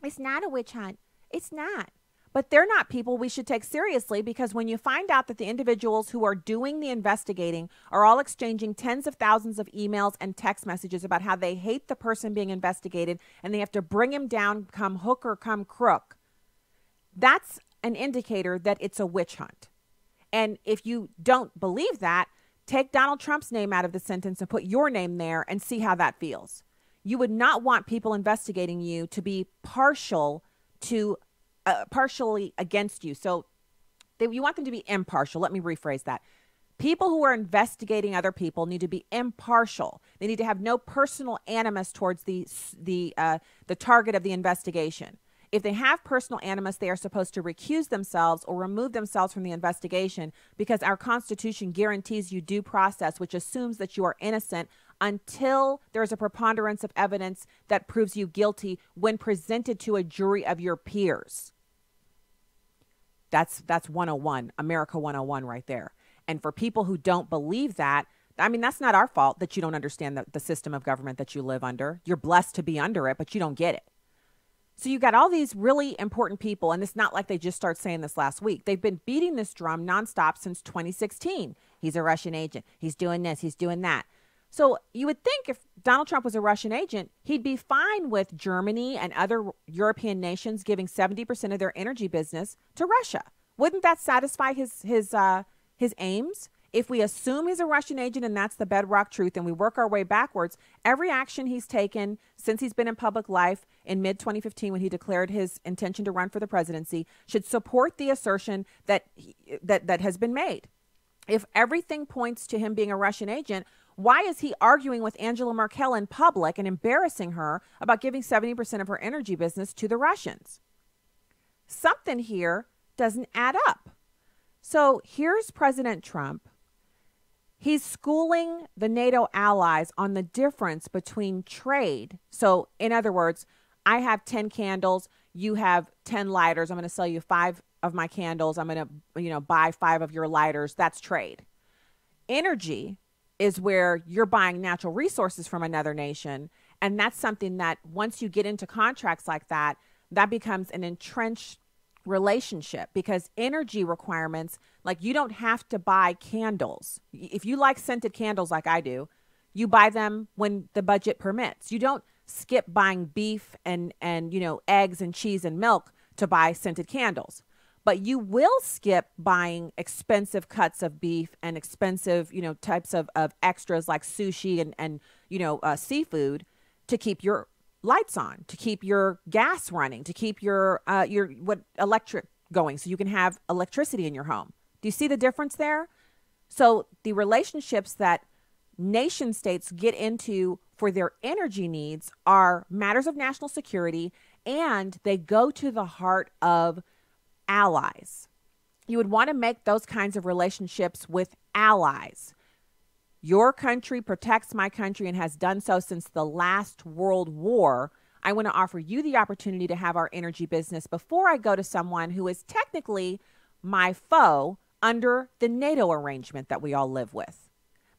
it's not a witch hunt. It's not. But they're not people we should take seriously, because when you find out that the individuals who are doing the investigating are all exchanging tens of thousands of emails and text messages about how they hate the person being investigated and they have to bring him down come hook or come crook, that's an indicator that it's a witch hunt. And if you don't believe that, take Donald Trump's name out of the sentence and put your name there and see how that feels. You would not want people investigating you to be partially against you. So you want them to be impartial. Let me rephrase that. People who are investigating other people need to be impartial. They need to have no personal animus towards the target of the investigation. If they have personal animus, they are supposed to recuse themselves or remove themselves from the investigation, because our Constitution guarantees you due process, which assumes that you are innocent until there is a preponderance of evidence that proves you guilty when presented to a jury of your peers. That's 101, America 101 right there. And for people who don't believe that, I mean, that's not our fault that you don't understand the system of government that you live under. You're blessed to be under it, but you don't get it. So you got all these really important people, and it's not like they just started saying this last week. They've been beating this drum nonstop since 2016. He's a Russian agent. He's doing this. He's doing that. So you would think if Donald Trump was a Russian agent, he'd be fine with Germany and other European nations giving 70% of their energy business to Russia. Wouldn't that satisfy his aims? If we assume he's a Russian agent and that's the bedrock truth, and we work our way backwards, every action he's taken since he's been in public life in mid-2015 when he declared his intention to run for the presidency should support the assertion that has been made. If everything points to him being a Russian agent, why is he arguing with Angela Merkel in public and embarrassing her about giving 70% of her energy business to the Russians? Something here doesn't add up. So here's President Trump. He's schooling the NATO allies on the difference between trade. So in other words, I have 10 candles, you have 10 lighters. I'm going to sell you 5 of my candles. I'm going to, buy 5 of your lighters. That's trade. Energy is where you're buying natural resources from another nation. And that's something that once you get into contracts like that, that becomes an entrenched relationship, because energy requirements, like you don't have to buy candles. If you like scented candles like I do, you buy them when the budget permits. You don't skip buying beef and eggs and cheese and milk to buy scented candles. But you will skip buying expensive cuts of beef and expensive, types of extras like sushi and seafood to keep your lights on, to keep your gas running, to keep your electric going so you can have electricity in your home. Do you see the difference there? So the relationships that nation states get into for their energy needs are matters of national security, and they go to the heart of allies. You would want to make those kinds of relationships with allies. Your country protects my country and has done so since the last World War. I want to offer you the opportunity to have our energy business before I go to someone who is technically my foe under the NATO arrangement that we all live with.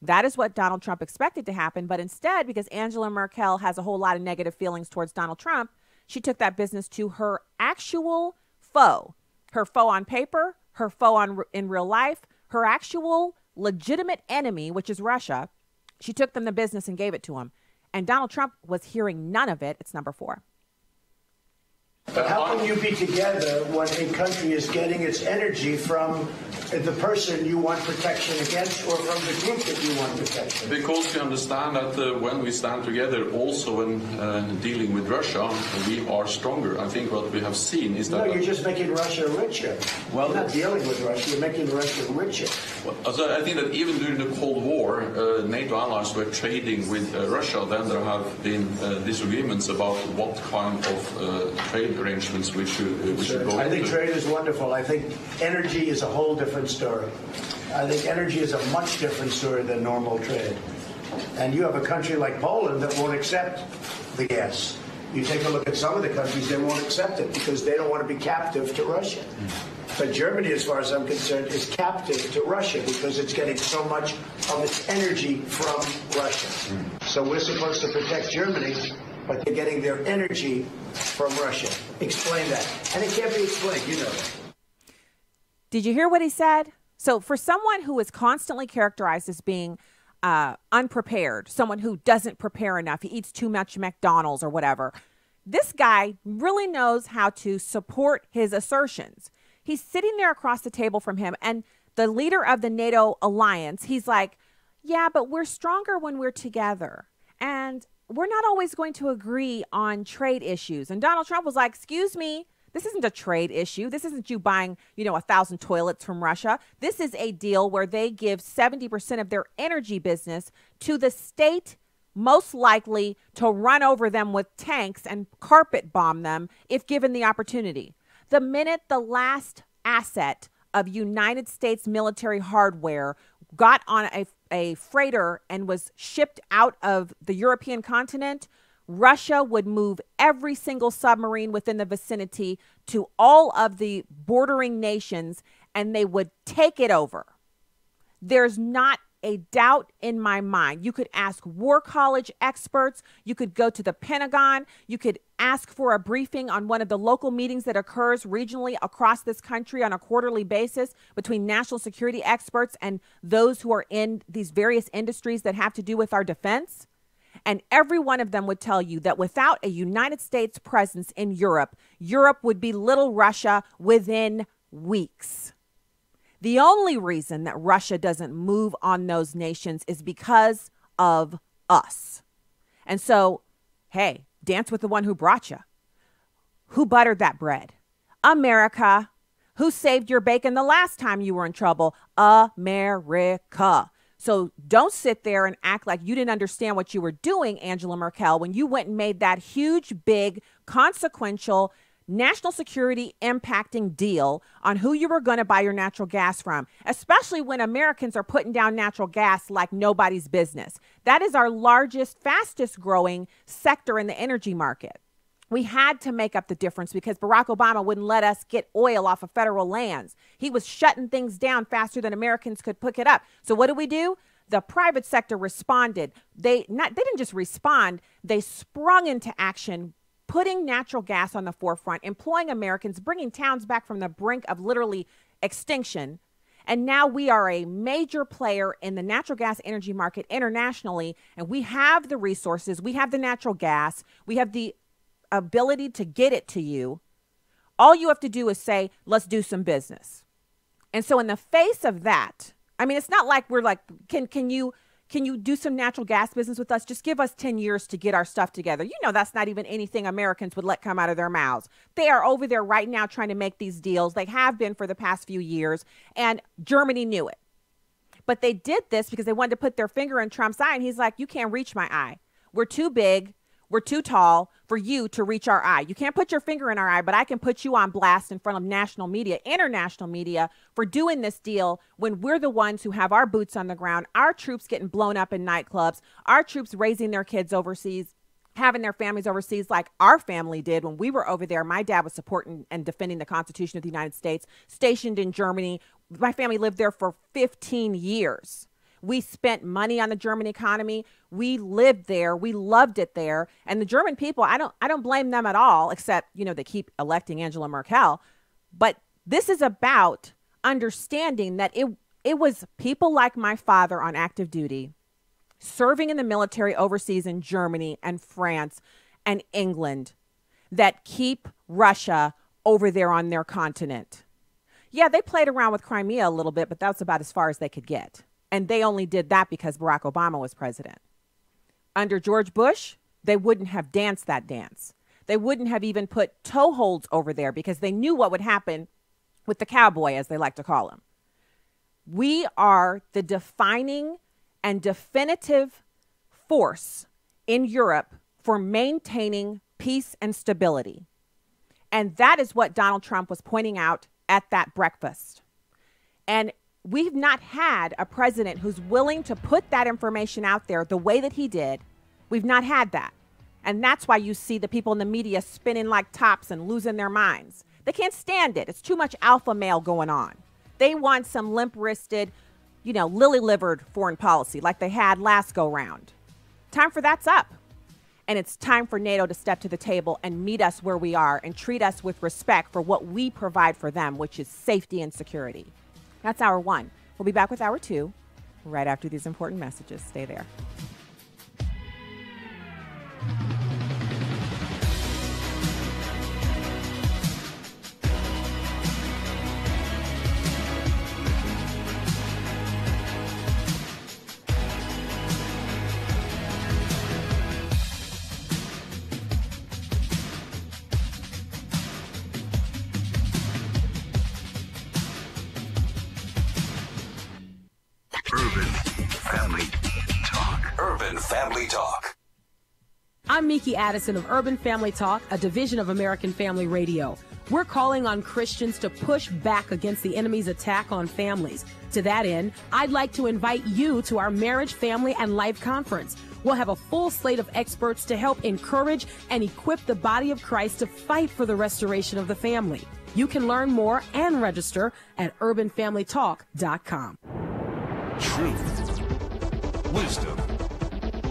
That is what Donald Trump expected to happen. But instead, because Angela Merkel has a whole lot of negative feelings towards Donald Trump, she took that business to her actual foe, her foe on paper, her foe in real life, her actual legitimate enemy, which is Russia. She took them the business and gave it to him. And Donald Trump was hearing none of it. It's number 4. But how can you be together when a country is getting its energy from the person you want protection against or from the group that you want protection? Because we understand that when we stand together, also when dealing with Russia, we are stronger. I think what we have seen is that... No, you're just making Russia richer. Well, you're not dealing with Russia, you're making Russia richer. So I think that even during the Cold War, NATO allies were trading with Russia. Then there have been disagreements about what kind of trade arrangements we should go I think into. trade is wonderful. I think energy is a whole different story. I think energy is a much different story than normal trade. And you have a country like Poland that won't accept the gas. You take a look at some of the countries, they won't accept it because they don't want to be captive to Russia. But Germany, as far as I'm concerned, is captive to Russia because it's getting so much of its energy from Russia. So we're supposed to protect Germany, but they're getting their energy from Russia. Explain that. And it can't be explained. You know that. Did you hear what he said? So for someone who is constantly characterized as being unprepared, someone who doesn't prepare enough, he eats too much McDonald's or whatever, this guy really knows how to support his assertions. He's sitting there across the table from him, and the leader of the NATO alliance, he's like, yeah, but we're stronger when we're together. And we're not always going to agree on trade issues. And Donald Trump was like, excuse me, this isn't a trade issue. This isn't you buying, 1,000 toilets from Russia. This is a deal where they give 70% of their energy business to the state most likely to run over them with tanks and carpet bomb them if given the opportunity. The minute the last asset of United States military hardware got on a freighter and was shipped out of the European continent, Russia would move every single submarine within the vicinity to all of the bordering nations, and they would take it over. There's not a doubt in my mind. You could ask War College experts. You could go to the Pentagon. You could ask for a briefing on one of the local meetings that occurs regionally across this country on a quarterly basis between national security experts and those who are in these various industries that have to do with our defense. And every one of them would tell you that without a United States presence in Europe, Europe would be little Russia within weeks. The only reason that Russia doesn't move on those nations is because of us. And so, hey, dance with the one who brought you. Who buttered that bread? America. Who saved your bacon the last time you were in trouble? America. So don't sit there and act like you didn't understand what you were doing, Angela Merkel, when you went and made that huge, big, consequential, national security impacting deal on who you were going to buy your natural gas from, especially when Americans are putting down natural gas like nobody's business. That is our largest, fastest growing sector in the energy market. We had to make up the difference because Barack Obama wouldn't let us get oil off of federal lands. He was shutting things down faster than Americans could pick it up. So what do? The private sector responded. They didn't just respond, they sprung into action, putting natural gas on the forefront, employing Americans, bringing towns back from the brink of literally extinction. And now we are a major player in the natural gas energy market internationally. And we have the resources. We have the natural gas. We have the ability to get it to you. All you have to do is say, let's do some business. And so in the face of that, I mean, it's not like we're like, can you do some natural gas business with us? Just give us 10 years to get our stuff together. You know, that's not even anything Americans would let come out of their mouths. They are over there right now trying to make these deals. They have been for the past few years, and Germany knew it. But they did this because they wanted to put their finger in Trump's eye, and he's like, you can't reach my eye. We're too big. We're too tall for you to reach our eye. You can't put your finger in our eye, but I can put you on blast in front of national media, international media, for doing this deal when we're the ones who have our boots on the ground, our troops getting blown up in nightclubs, our troops raising their kids overseas, having their families overseas like our family did when we were over there. My dad was supporting and defending the Constitution of the United States, stationed in Germany. My family lived there for 15 years. We spent money on the German economy. We lived there. We loved it there. And the German people, I don't blame them at all, except, they keep electing Angela Merkel. But this is about understanding that it was people like my father on active duty, serving in the military overseas in Germany and France and England, that keep Russia over there on their continent. Yeah, they played around with Crimea a little bit, but that's about as far as they could get. And they only did that because Barack Obama was president. Under George Bush, they wouldn't have danced that dance. They wouldn't have even put toeholds over there because they knew what would happen with the cowboy, as they like to call him. We are the defining and definitive force in Europe for maintaining peace and stability. And that is what Donald Trump was pointing out at that breakfast. And we've not had a president who's willing to put that information out there the way that he did. We've not had that. And that's why you see the people in the media spinning like tops and losing their minds. They can't stand it. It's too much alpha male going on. They want some limp-wristed, lily-livered foreign policy like they had last go-round. Time for that's up. And it's time for NATO to step to the table and meet us where we are and treat us with respect for what we provide for them, which is safety and security. That's hour one. We'll be back with hour two right after these important messages. Stay there. Urban Family Talk. I'm Miki Addison of Urban Family Talk, a division of American Family Radio. We're calling on Christians to push back against the enemy's attack on families. To that end, I'd like to invite you to our Marriage, Family, and Life Conference. We'll have a full slate of experts to help encourage and equip the body of Christ to fight for the restoration of the family. You can learn more and register at urbanfamilytalk.com. Truth, wisdom,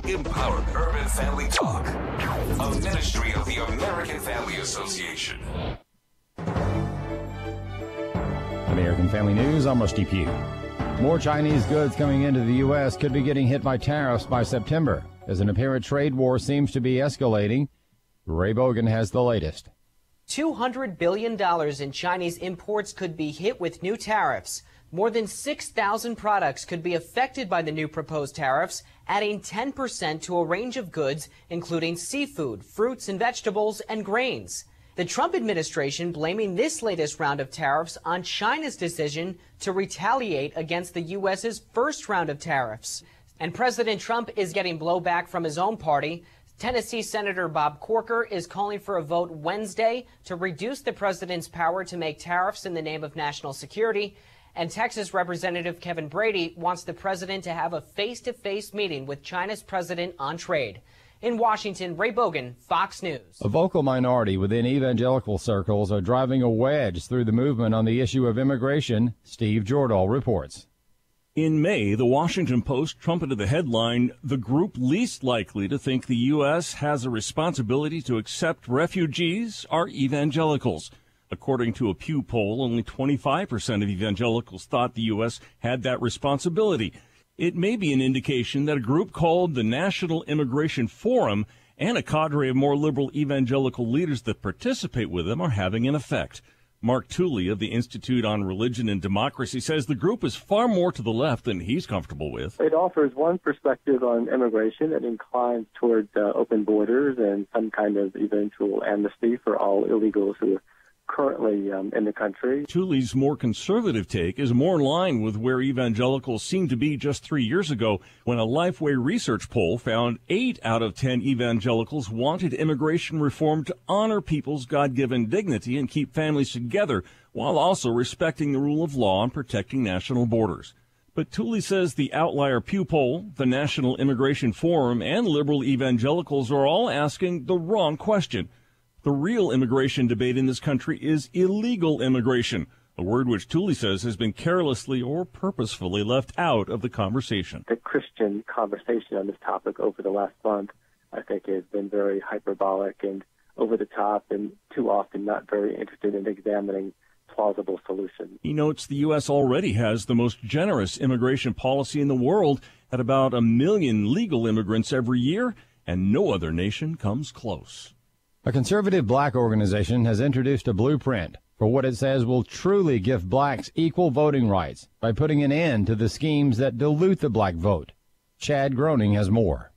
empowerment. Urban Family Talk, a ministry of the American Family Association. American Family News, I'm Rusty Pugh. More Chinese goods coming into the U.S. could be getting hit by tariffs by September, as an apparent trade war seems to be escalating. Ray Bogan has the latest. $200 billion in Chinese imports could be hit with new tariffs. More than 6,000 products could be affected by the new proposed tariffs, adding 10% to a range of goods, including seafood, fruits and vegetables, and grains. The Trump administration blaming this latest round of tariffs on China's decision to retaliate against the U.S.'s first round of tariffs. And President Trump is getting blowback from his own party. Tennessee Senator Bob Corker is calling for a vote Wednesday to reduce the president's power to make tariffs in the name of national security. And Texas Representative Kevin Brady wants the president to have a face-to-face meeting with China's president on trade. In Washington, Ray Bogan, Fox News. A vocal minority within evangelical circles are driving a wedge through the movement on the issue of immigration. Steve Jordahl reports. In May, the Washington Post trumpeted the headline, "The group least likely to think the U.S. has a responsibility to accept refugees are evangelicals." According to a Pew poll, only 25% of evangelicals thought the U.S. had that responsibility. It may be an indication that a group called the National Immigration Forum and a cadre of more liberal evangelical leaders that participate with them are having an effect. Mark Tooley of the Institute on Religion and Democracy says the group is far more to the left than he's comfortable with. It offers one perspective on immigration that inclines towards open borders and some kind of eventual amnesty for all illegals who are currently in the country. Tooley's more conservative take is more in line with where evangelicals seemed to be just 3 years ago, when a Lifeway research poll found 8 out of 10 evangelicals wanted immigration reform to honor people's God-given dignity and keep families together, while also respecting the rule of law and protecting national borders. But Tooley says the outlier Pew poll, the National Immigration Forum, and liberal evangelicals are all asking the wrong question. The real immigration debate in this country is illegal immigration, a word which Tooley says has been carelessly or purposefully left out of the conversation. The Christian conversation on this topic over the last month, I think, has been very hyperbolic and over the top and too often not very interested in examining plausible solutions. He notes the U.S. already has the most generous immigration policy in the world at about 1 million legal immigrants every year, and no other nation comes close. A conservative black organization has introduced a blueprint for what it says will truly give blacks equal voting rights by putting an end to the schemes that dilute the black vote. Chad Groening has more.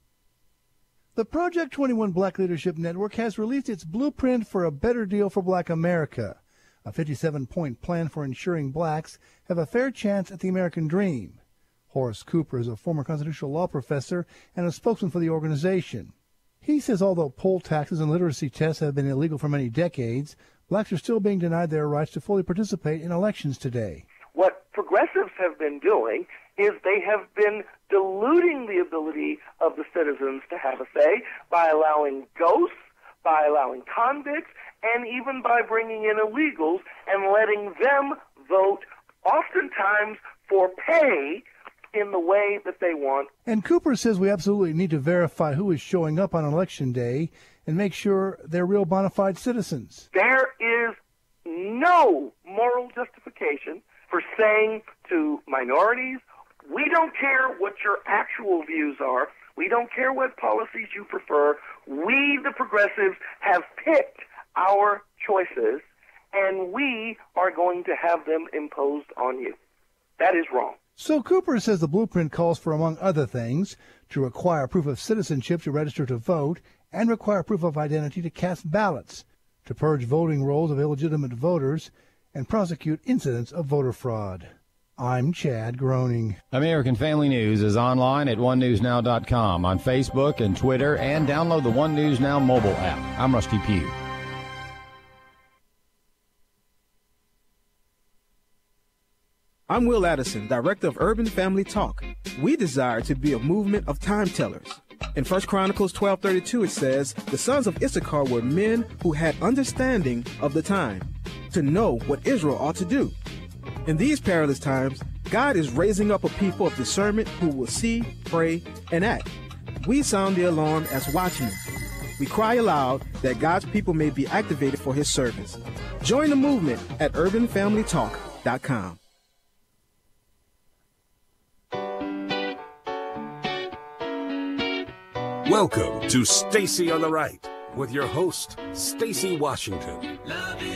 The Project 21 Black Leadership Network has released its blueprint for a better deal for Black America, a 57-point plan for ensuring blacks have a fair chance at the American dream. Horace Cooper is a former constitutional law professor and a spokesman for the organization. He says although poll taxes and literacy tests have been illegal for many decades, blacks are still being denied their rights to fully participate in elections today. What progressives have been doing is they have been diluting the ability of the citizens to have a say by allowing ghosts, by allowing convicts, and even by bringing in illegals and letting them vote, oftentimes for pay, in the way that they want. And Cooper says we absolutely need to verify who is showing up on Election Day and make sure they're real bona fide citizens. There is no moral justification for saying to minorities, we don't care what your actual views are. We don't care what policies you prefer. We, the progressives, have picked our choices, and we are going to have them imposed on you. That is wrong. So Cooper says the blueprint calls for, among other things, to require proof of citizenship to register to vote and require proof of identity to cast ballots, to purge voting rolls of illegitimate voters, and prosecute incidents of voter fraud. I'm Chad Groening. American Family News is online at onenewsnow.com, on Facebook and Twitter, and download the One News Now mobile app. I'm Rusty Pugh. I'm Will Addison, Director of Urban Family Talk. We desire to be a movement of time-tellers. In 1 Chronicles 12:32 it says, the sons of Issachar were men who had understanding of the time, to know what Israel ought to do. In these perilous times, God is raising up a people of discernment who will see, pray, and act. We sound the alarm as watchmen. We cry aloud that God's people may be activated for his service. Join the movement at urbanfamilytalk.com. Welcome to Stacy on the Right with your host, Stacy Washington.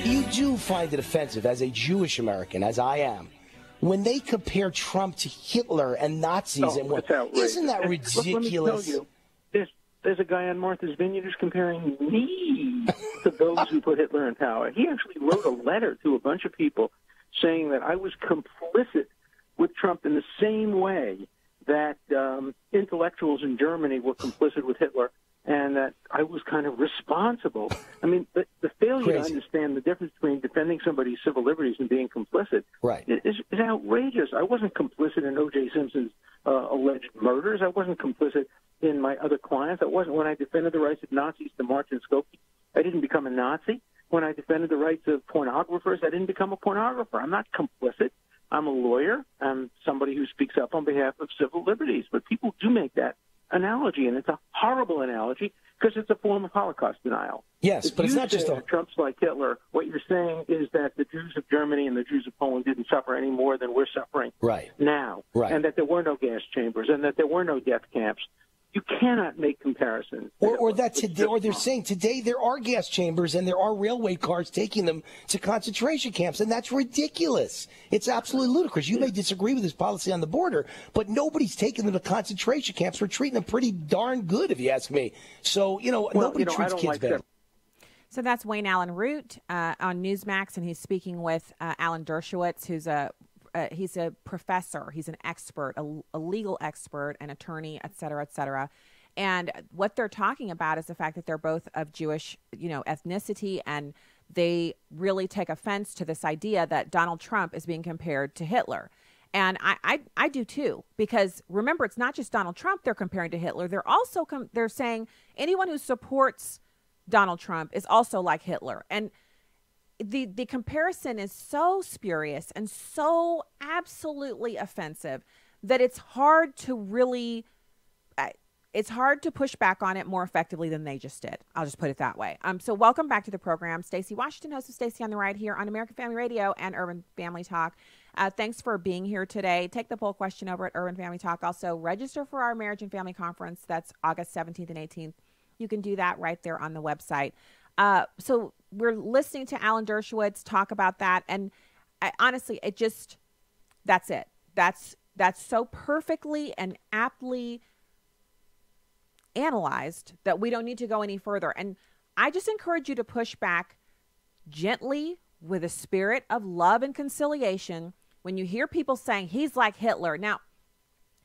You do find it offensive as a Jewish American, as I am, when they compare Trump to Hitler and Nazis and what? Isn't that ridiculous? Let me tell you, there's a guy on Martha's Vineyard who's comparing me to those who put Hitler in power. He actually wrote a letter to a bunch of people saying that I was complicit with Trump in the same way that intellectuals in Germany were complicit with Hitler, and that I was kind of responsible. I mean, the failure to understand the difference between defending somebody's civil liberties and being complicit is outrageous. I wasn't complicit in O.J. Simpson's alleged murders. I wasn't complicit in my other clients. I wasn't when I defended the rights of Nazis to march in Skopje. I didn't become a Nazi. When I defended the rights of pornographers, I didn't become a pornographer. I'm not complicit. I'm a lawyer. I'm somebody who speaks up on behalf of civil liberties. But people do make that analogy, and it's a horrible analogy because it's a form of Holocaust denial. Yes, but it's not just Trump's like Hitler. What you're saying is that the Jews of Germany and the Jews of Poland didn't suffer any more than we're suffering now, and that there were no gas chambers and that there were no death camps. You cannot make comparisons. Or that today, or they're saying today there are gas chambers and there are railway cars taking them to concentration camps, and that's ridiculous. It's absolutely ludicrous. You may disagree with this policy on the border, but nobody's taking them to concentration camps. We're treating them pretty darn good, if you ask me. So, nobody treats kids better. So that's Wayne Allen Root on Newsmax, and he's speaking with Alan Dershowitz, who's he's a professor, he's an expert, a legal expert, an attorney, et cetera, and what they're talking about is the fact that they're both of Jewish, ethnicity, and they really take offense to this idea that Donald Trump is being compared to Hitler. And I do too, because remember, it's not just Donald Trump they're comparing to Hitler. They're also they're saying anyone who supports Donald Trump is also like Hitler. And the comparison is so spurious and so absolutely offensive that it's hard to really push back on it more effectively than they just did. I'll just put it that way. So welcome back to the program. Stacy Washington, host of Stacy on the Right here on American Family Radio and Urban Family Talk. Thanks for being here today. Take the poll question over at Urban Family Talk. Also register for our Marriage and Family Conference. That's August 17th and 18th. You can do that right there on the website. So we're listening to Alan Dershowitz talk about that. And honestly, that's it. That's so perfectly and aptly analyzed that we don't need to go any further. And I just encourage you to push back gently with a spirit of love and conciliation when you hear people saying he's like Hitler. Now,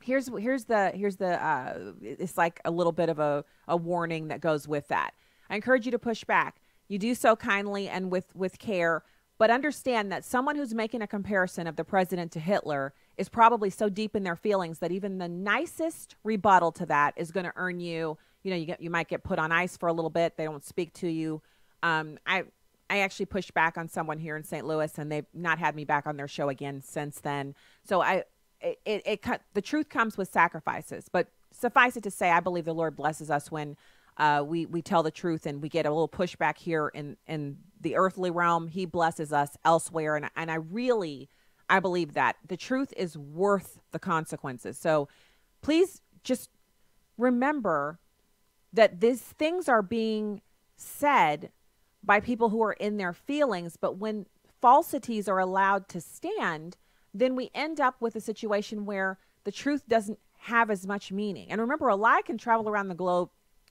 here's it's like a little bit of a warning that goes with that. I encourage you to push back. You do so kindly and with care, but understand that someone who's making a comparison of the president to Hitler is probably so deep in their feelings that even the nicest rebuttal to that is going to earn you, you might get put on ice for a little bit. They don't speak to you. I actually pushed back on someone here in St. Louis, and they've not had me back on their show again since then. So the truth comes with sacrifices, but suffice it to say, I believe the Lord blesses us when we tell the truth and we get a little pushback here in the earthly realm. He blesses us elsewhere. And I believe that the truth is worth the consequences. So please just remember that these things are being said by people who are in their feelings. But when falsities are allowed to stand, then we end up with a situation where the truth doesn't have as much meaning. And remember, a lie can travel around the globe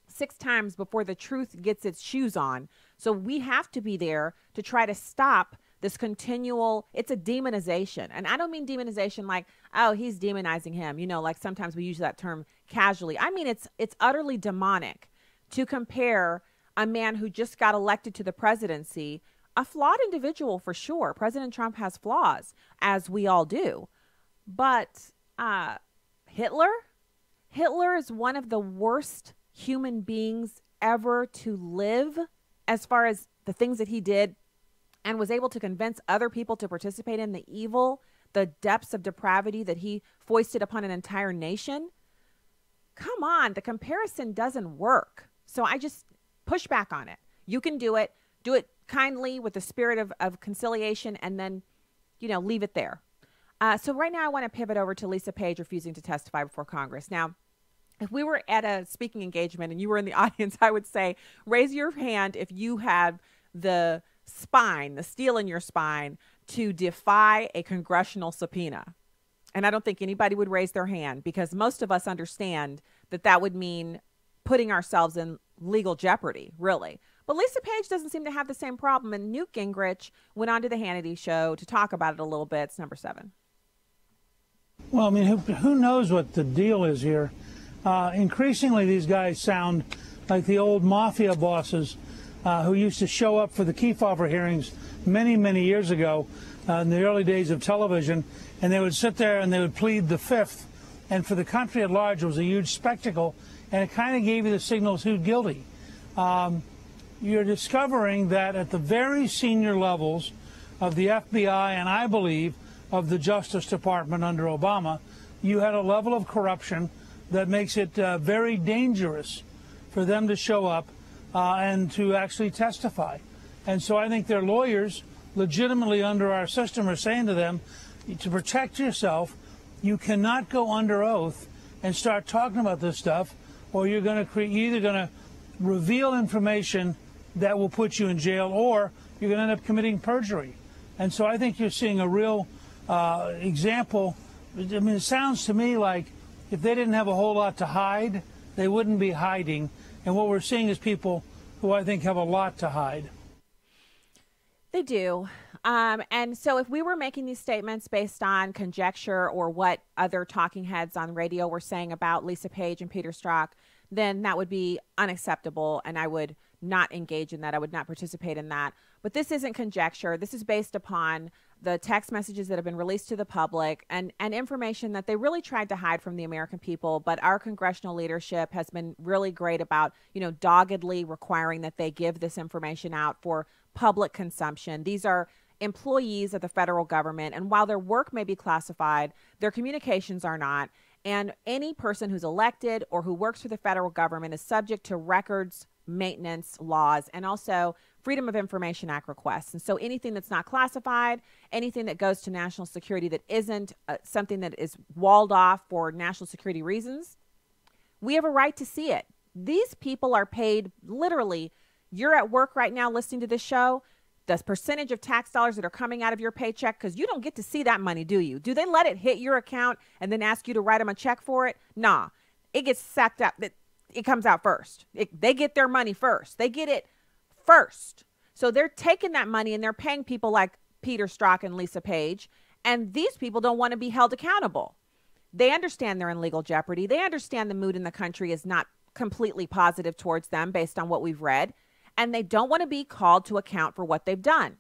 6 times before the truth gets its shoes on. So we have to be there to try to stop this continual, it's a demonization. And I don't mean demonization like, oh, he's demonizing him. Like sometimes we use that term casually. I mean, it's utterly demonic to compare a man who just got elected to the presidency, a flawed individual for sure. President Trump has flaws, as we all do. But Hitler is one of the worst human beings ever to live as far as the things that he did, and was able to convince other people to participate in the evil, the depths of depravity that he foisted upon an entire nation. Come on, the comparison doesn't work. So I just push back on it. You can do it. Do it kindly with the spirit of conciliation, and then, leave it there. So right now I want to pivot over to Lisa Page refusing to testify before Congress. Now, if we were at a speaking engagement and you were in the audience, I would say, raise your hand if you have the steel in your spine to defy a congressional subpoena. And I don't think anybody would raise their hand, because most of us understand that would mean putting ourselves in legal jeopardy, really. But Lisa Page doesn't seem to have the same problem. And Newt Gingrich went on to the Hannity show to talk about it a little bit. It's number 7. Well, I mean, who knows what the deal is here? Increasingly, these guys sound like the old mafia bosses who used to show up for the Kefauver hearings many, many years ago in the early days of television, and they would sit there and they would plead the fifth. And for the country at large, it was a huge spectacle, and it kind of gave you the signals who's guilty. You're discovering that at the very senior levels of the FBI, and I believe of the Justice Department under Obama, you had a level of corruption that makes it very dangerous for them to show up and to actually testify. And so I think their lawyers legitimately under our system are saying to them, to protect yourself, you cannot go under oath and start talking about this stuff, or you're going to you're either going to reveal information that will put you in jail, or you're going to end up committing perjury. And so I think you're seeing a real example. I mean, it sounds to me like if they didn't have a whole lot to hide, they wouldn't be hiding. And what we're seeing is people who I think have a lot to hide. They do. And so if we were making these statements based on conjecture or what other talking heads on radio were saying about Lisa Page and Peter Strzok, then that would be unacceptable, and I would not engage in that. I would not participate in that. But this isn't conjecture. This is based upon the text messages that have been released to the public and information that they really tried to hide from the American people. But our congressional leadership has been really great about, doggedly requiring that they give this information out for public consumption. These are employees of the federal government, and while their work may be classified, their communications are not. And any person who's elected or who works for the federal government is subject to records maintenance laws and also Freedom of Information Act requests. And so anything that's not classified, anything that goes to national security that isn't something that is walled off for national security reasons, we have a right to see it. These people are paid literally. You're at work right now listening to this show. The percentage of tax dollars that are coming out of your paycheck, because you don't get to see that money, do you? Do they let it hit your account and then ask you to write them a check for it? Nah, it gets sacked up. It comes out first. They get their money first. They get it first. So they're taking that money and they're paying people like Peter Strzok and Lisa Page. And these people don't want to be held accountable. They understand they're in legal jeopardy. They understand the mood in the country is not completely positive towards them based on what we've read. And they don't want to be called to account for what they've done.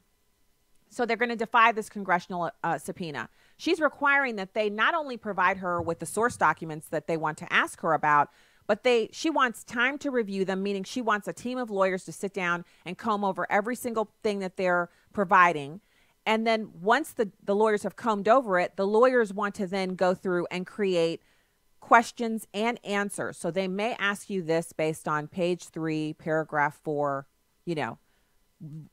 So they're going to defy this congressional subpoena. She's requiring that they not only provide her with the source documents that they want to ask her about, but she wants time to review them, meaning she wants a team of lawyers to sit down and comb over every single thing that they're providing. And then once the lawyers have combed over it, the lawyers want to then go through and create questions and answers. So they may ask you this based on page 3, paragraph 4,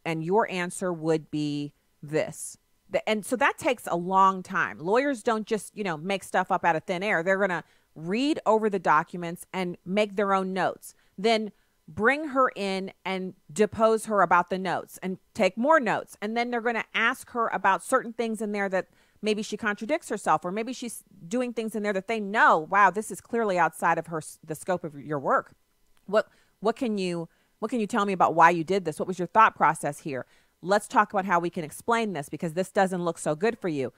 and your answer would be this. And so that takes a long time. Lawyers don't just, make stuff up out of thin air. They're going to read over the documents and make their own notes. Then bring her in and depose her about the notes and take more notes. And then they're going to ask her about certain things in there that maybe she contradicts herself, or maybe she's doing things in there that they know, wow, this is clearly outside of the scope of your work. What can you tell me about why you did this? What was your thought process here? Let's talk about how we can explain this, because this doesn't look so good for you.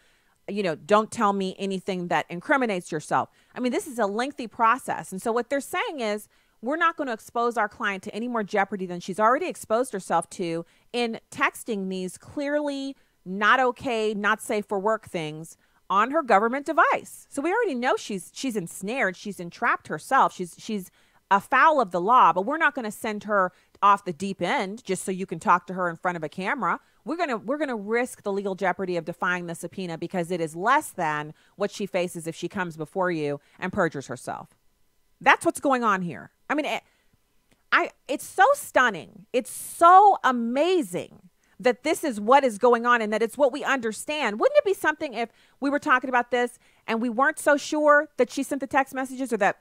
Don't tell me anything that incriminates yourself. I mean, this is a lengthy process. And so what they're saying is, we're not going to expose our client to any more jeopardy than she's already exposed herself to in texting these clearly not okay, not safe for work things on her government device. So we already know she's ensnared, she's entrapped herself, she's afoul of the law, but we're not going to send her off the deep end just so you can talk to her in front of a camera. We're going to risk the legal jeopardy of defying the subpoena, because it is less than what she faces if she comes before you and perjures herself. That's what's going on here. I mean, it's so stunning. It's so amazing that this is what is going on and that it's what we understand. Wouldn't it be something if we were talking about this and we weren't so sure that she sent the text messages, or that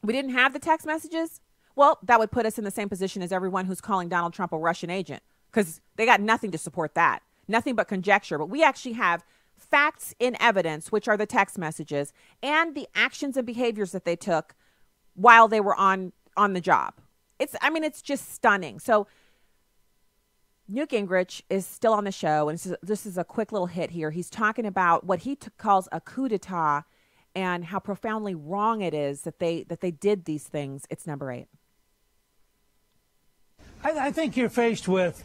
we didn't have the text messages? Well, that would put us in the same position as everyone who's calling Donald Trump a Russian agent, because they got nothing to support that, nothing but conjecture. But we actually have facts in evidence, which are the text messages and the actions and behaviors that they took while they were on the job. It's just stunning. So Newt Gingrich is still on the show, and this is a quick little hit here. He's talking about what he calls a coup d'etat and how profoundly wrong it is that they did these things. It's number 8. I think you're faced with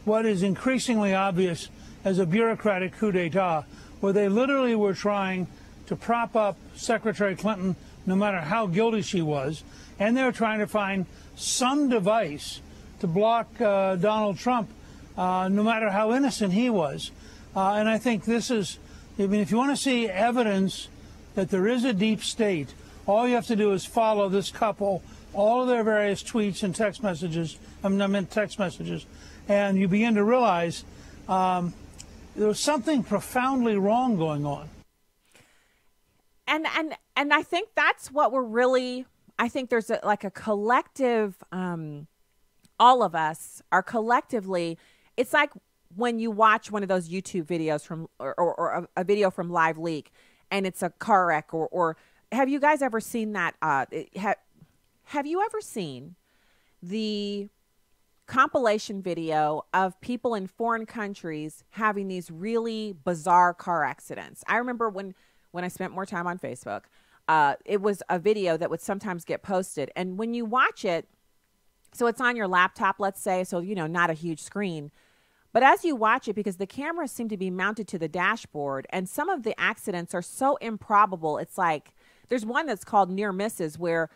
what is increasingly obvious as a bureaucratic coup d'etat, where they literally were trying to prop up Secretary Clinton no matter how guilty she was, and they were trying to find some device to block Donald Trump no matter how innocent he was. And I think this is, if you want to see evidence that there is a deep state, all you have to do is follow this couple, all of their various tweets and text messages, and you begin to realize there was something profoundly wrong going on. And I think that's what we're really, I think there's a collective, all of us are collectively, it's like when you watch one of those YouTube videos from, or a video from Live Leak, and it's a car wreck, or have you guys ever seen that? Have you ever seen the compilation video of people in foreign countries having these really bizarre car accidents? I remember when I spent more time on Facebook, it was a video that would sometimes get posted. And when you watch it, so it's on your laptop, let's say, so, not a huge screen. But as you watch it, because the cameras seem to be mounted to the dashboard, and some of the accidents are so improbable, it's like, there's one that's called near misses, where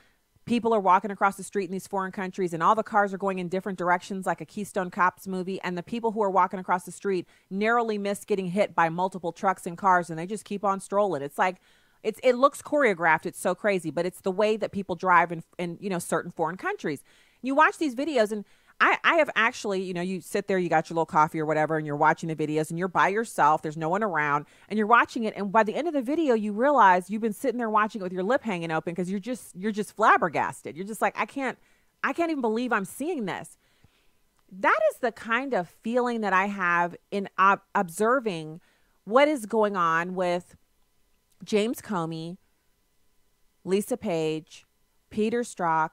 people are walking across the street in these foreign countries and all the cars are going in different directions, like a Keystone Cops movie. And the people who are walking across the street narrowly miss getting hit by multiple trucks and cars, and they just keep on strolling. It's like, it looks choreographed. It's so crazy, but it's the way that people drive in certain foreign countries. You watch these videos, and I have actually, you sit there, you got your little coffee or whatever, and you're watching the videos, and you're by yourself. There's no one around, and you're watching it. And by the end of the video, you realize you've been sitting there watching it with your lip hanging open, because you're just flabbergasted. You're just like, I can't even believe I'm seeing this. That is the kind of feeling that I have in observing what is going on with James Comey, Lisa Page, Peter Strzok,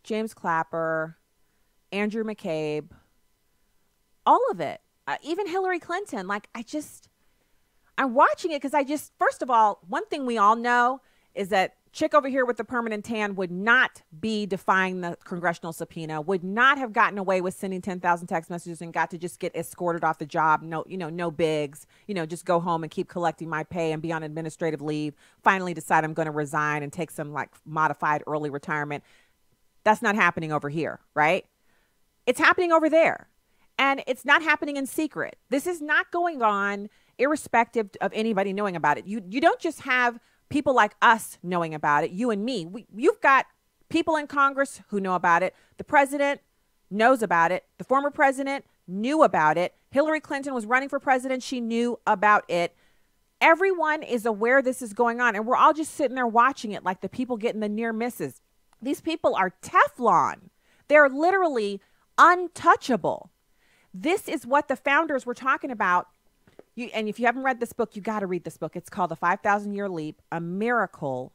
James Clapper, Andrew McCabe, all of it, even Hillary Clinton. Like, I'm watching it because first of all, one thing we all know is that chick over here with the permanent tan would not be defying the congressional subpoena, would not have gotten away with sending 10,000 text messages and got to just get escorted off the job. No, no bigs, just go home and keep collecting my pay and be on administrative leave. Finally decide I'm going to resign and take some like modified early retirement. That's not happening over here, right? It's happening over there. And it's not happening in secret. This is not going on irrespective of anybody knowing about it. You don't just have people like us knowing about it, you and me. You've got people in Congress who know about it. The president knows about it. The former president knew about it. Hillary Clinton was running for president. She knew about it. Everyone is aware this is going on, and we're all just sitting there watching it like the people getting the near misses. These people are Teflon. They're literally untouchable. This is what the founders were talking about. And if you haven't read this book, you got to read this book. It's called The 5,000-Year Leap, A Miracle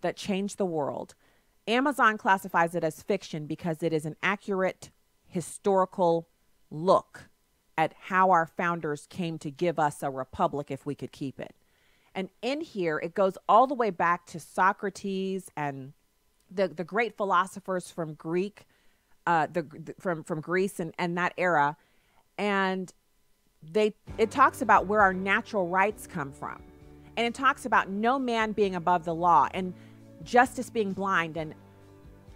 That Changed the World. Amazon classifies it as fiction because it is an accurate historical look at how our founders came to give us a republic if we could keep it. And in here, it goes all the way back to Socrates and the great philosophers from Greek, from Greece and that era. And it talks about where our natural rights come from. And it talks about no man being above the law and justice being blind and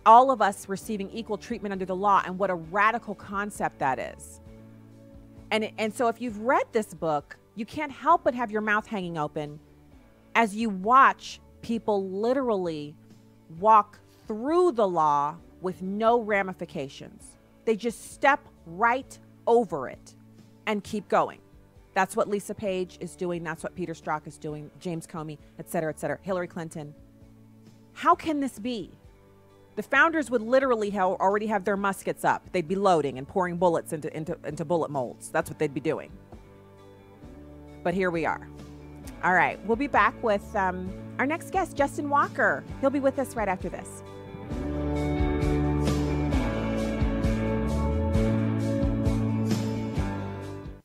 all of us receiving equal treatment under the law, and what a radical concept that is. And so if you've read this book, you can't help but have your mouth hanging open as you watch people literally walk through the law with no ramifications. They just step right over it and keep going. That's what Lisa Page is doing. That's what Peter Strzok is doing, James Comey, et cetera, Hillary Clinton. How can this be? The founders would literally already have their muskets up. They'd be loading and pouring bullets into bullet molds. That's what they'd be doing. But here we are. All right, we'll be back with our next guest, Justin Walker. He'll be with us right after this.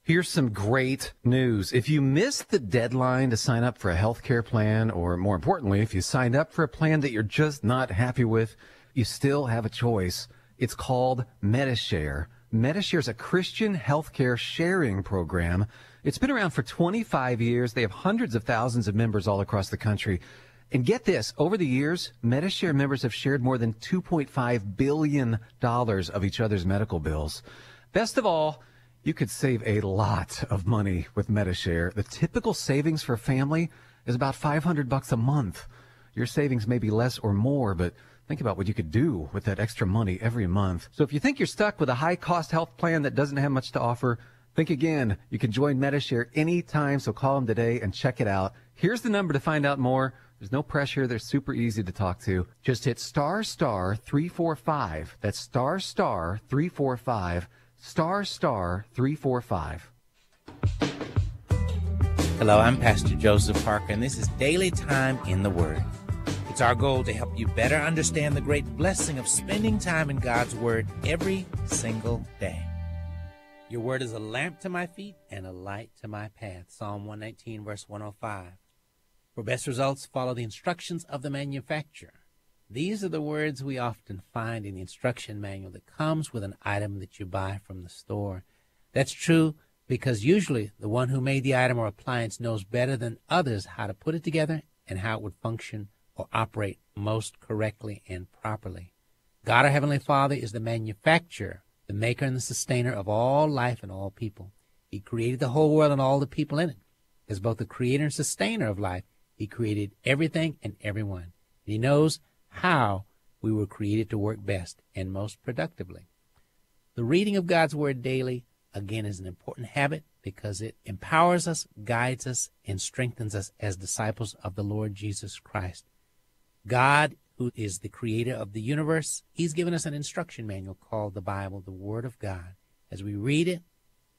Here's some great news. If you missed the deadline to sign up for a healthcare plan, or more importantly, if you signed up for a plan that you're just not happy with, you still have a choice. It's called Medi-Share. Medi-Share is a Christian healthcare sharing program. It's been around for 25 years. They have hundreds of thousands of members all across the country. And get this, over the years, Medi-Share members have shared more than $2.5 billion of each other's medical bills. Best of all, you could save a lot of money with Medi-Share. The typical savings for a family is about $500 a month. Your savings may be less or more, but think about what you could do with that extra money every month. So if you think you're stuck with a high-cost health plan that doesn't have much to offer, think again. You can join Medi-Share anytime, so call them today and check it out. Here's the number to find out more. There's no pressure. They're super easy to talk to. Just hit *345. That's *345. *345. Hello, I'm Pastor Joseph Parker, and this is Daily Time in the Word. It's our goal to help you better understand the great blessing of spending time in God's Word every single day. Your Word is a lamp to my feet and a light to my path. Psalm 119, verse 105. For best results, follow the instructions of the manufacturer. These are the words we often find in the instruction manual that comes with an item that you buy from the store. That's true because usually the one who made the item or appliance knows better than others how to put it together and how it would function or operate most correctly and properly. God, our Heavenly Father, is the manufacturer, the maker and the sustainer of all life and all people. He created the whole world and all the people in it. As both the creator and sustainer of life, He created everything and everyone. And He knows how we were created to work best and most productively. The reading of God's Word daily, again, is an important habit because it empowers us, guides us, and strengthens us as disciples of the Lord Jesus Christ. God, who is the creator of the universe, He's given us an instruction manual called the Bible, the Word of God. As we read it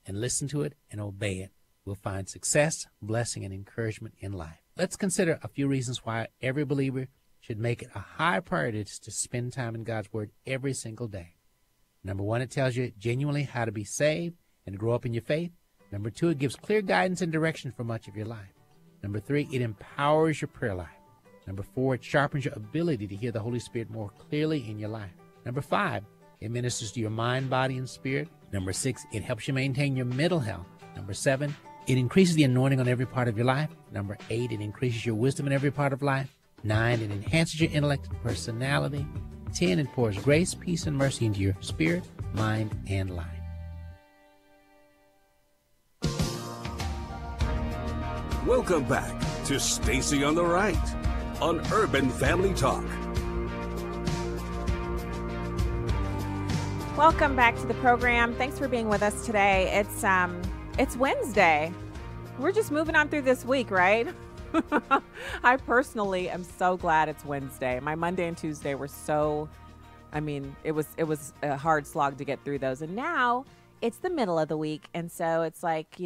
and listen to it and obey it, we'll find success, blessing, and encouragement in life. Let's consider a few reasons why every believer should make it a high priority to spend time in God's Word every single day. Number one, it tells you genuinely how to be saved and grow up in your faith. Number two, it gives clear guidance and direction for much of your life. Number three, it empowers your prayer life. Number 4, it sharpens your ability to hear the Holy Spirit more clearly in your life. Number 5, it ministers to your mind, body, and spirit. Number 6, it helps you maintain your mental health. Number 7, it increases the anointing on every part of your life. Number 8, it increases your wisdom in every part of life. 9, it enhances your intellect and personality. 10, it pours grace, peace, and mercy into your spirit, mind, and life. Welcome back to Stacy on the Right on Urban Family Talk. Welcome back to the program. Thanks for being with us today. It's Wednesday. We're just moving on through this week, right? I personally am so glad it's Wednesday. My Monday and Tuesday were it was a hard slog to get through those. And now it's the middle of the week. And so it's like,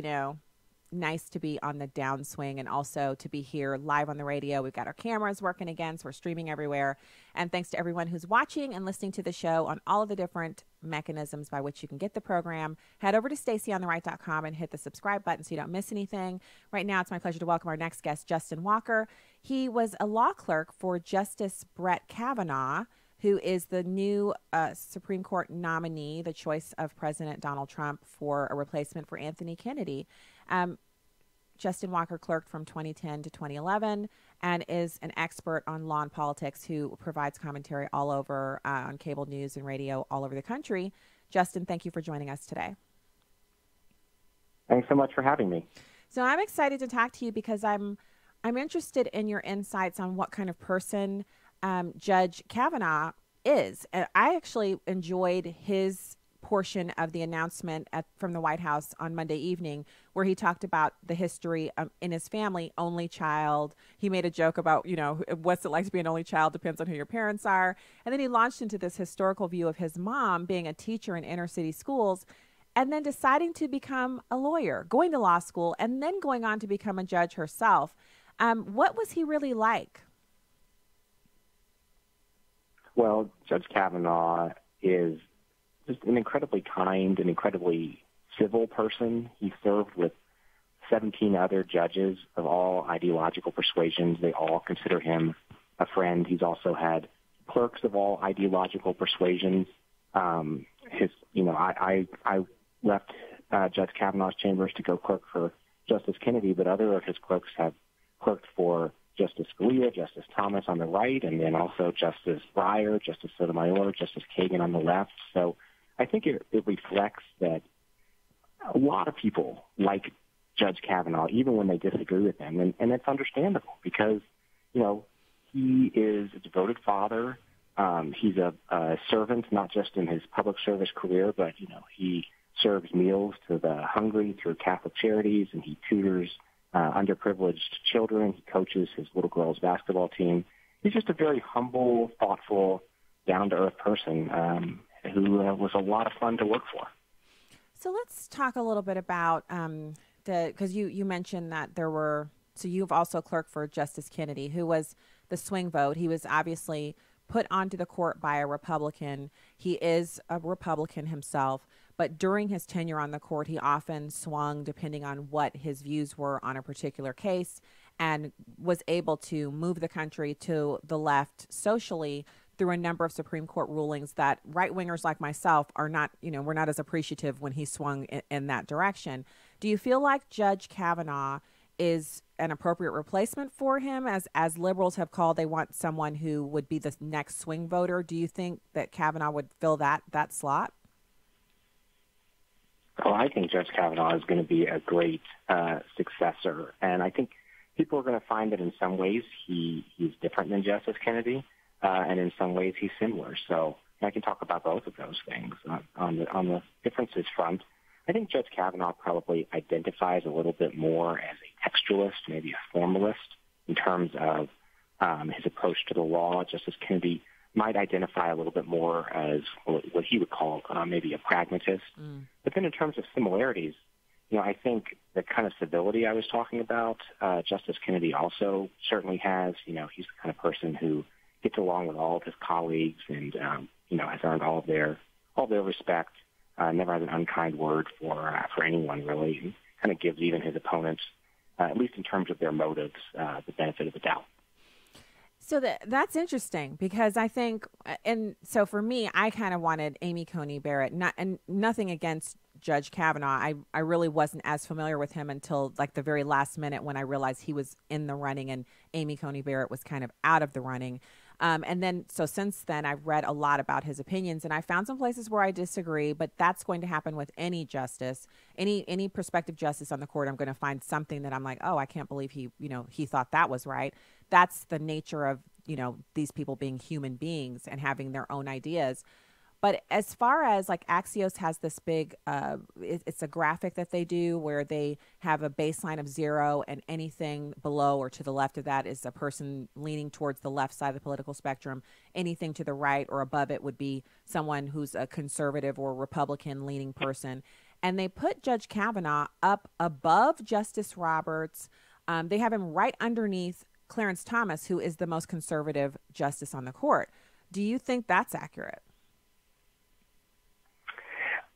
nice to be on the downswing and also to be here live on the radio. We've got our cameras working again, so we're streaming everywhere. And thanks to everyone who's watching and listening to the show on all of the different mechanisms by which you can get the program. Head over to StacyOnTheRight.com and hit the subscribe button so you don't miss anything. Right now, it's my pleasure to welcome our next guest, Justin Walker. He was a law clerk for Justice Brett Kavanaugh, who is the new Supreme Court nominee, the choice of President Donald Trump for a replacement for Anthony Kennedy. Justin Walker clerked from 2010 to 2011 and is an expert on law and politics who provides commentary all over on cable news and radio all over the country. Justin, thank you for joining us today. Thanks so much for having me. So I'm excited to talk to you because I'm interested in your insights on what kind of person Judge Kavanaugh is. And I actually enjoyed his portion of the announcement from the White House on Monday evening, where he talked about the history in his family, only child. He made a joke about, what's it like to be an only child, depends on who your parents are. And then he launched into this historical view of his mom being a teacher in inner city schools and then deciding to become a lawyer, going to law school, and then going on to become a judge herself. What was he really like? Well, Judge Kavanaugh is just an incredibly kind and incredibly civil person. He served with 17 other judges of all ideological persuasions. They all consider him a friend. He's also had clerks of all ideological persuasions. I left Judge Kavanaugh's chambers to go clerk for Justice Kennedy, but other of his clerks have clerked for Justice Scalia, Justice Thomas on the right, and then also Justice Breyer, Justice Sotomayor, Justice Kagan on the left. So I think it reflects that a lot of people like Judge Kavanaugh, even when they disagree with him, and it's understandable because, he is a devoted father. He's a servant, not just in his public service career, but, he serves meals to the hungry through Catholic Charities, and he tutors underprivileged children. He coaches his little girls' basketball team. He's just a very humble, thoughtful, down-to-earth person who was a lot of fun to work for. So let's talk a little bit about because you mentioned that so you've also clerked for Justice Kennedy, who was the swing vote. He was obviously put onto the court by a Republican. He is a Republican himself, but during his tenure on the court, he often swung depending on what his views were on a particular case and was able to move the country to the left socially through a number of Supreme Court rulings that right-wingers like myself are not, we're not as appreciative when he swung in that direction. Do you feel like Judge Kavanaugh is an appropriate replacement for him? As liberals have called, they want someone who would be the next swing voter. Do you think that Kavanaugh would fill that slot? Oh, I think Judge Kavanaugh is going to be a great successor. And I think people are going to find that in some ways he's different than Justice Kennedy. And in some ways he's similar. So I can talk about both of those things. On the differences front, I think Judge Kavanaugh probably identifies a little bit more as a textualist, maybe a formalist, in terms of his approach to the law. Justice Kennedy might identify a little bit more as what he would call maybe a pragmatist. But then in terms of similarities, I think the kind of civility I was talking about, Justice Kennedy also certainly has. He's the kind of person who gets along with all of his colleagues and, has earned all their respect, never has an unkind word for anyone, really, and kind of gives even his opponents, at least in terms of their motives, the benefit of the doubt. So that's interesting because I think, and so for me, I kind of wanted Amy Coney Barrett, and nothing against Judge Kavanaugh. I really wasn't as familiar with him until like the very last minute when I realized he was in the running and Amy Coney Barrett was kind of out of the running. And then, so since then, I've read a lot about his opinions, and I found some places where I disagree, but that's going to happen with any justice, any prospective justice on the court. I'm going to find something that I'm like, oh, I can't believe he thought that was right. That's the nature of, these people being human beings and having their own ideas. But as far as like Axios has this big, it's a graphic that they do where they have a baseline of 0 and anything below or to the left of that is a person leaning towards the left side of the political spectrum. Anything to the right or above it would be someone who's a conservative or Republican leaning person. And they put Judge Kavanaugh up above Justice Roberts. They have him right underneath Clarence Thomas, who is the most conservative justice on the court. Do you think that's accurate?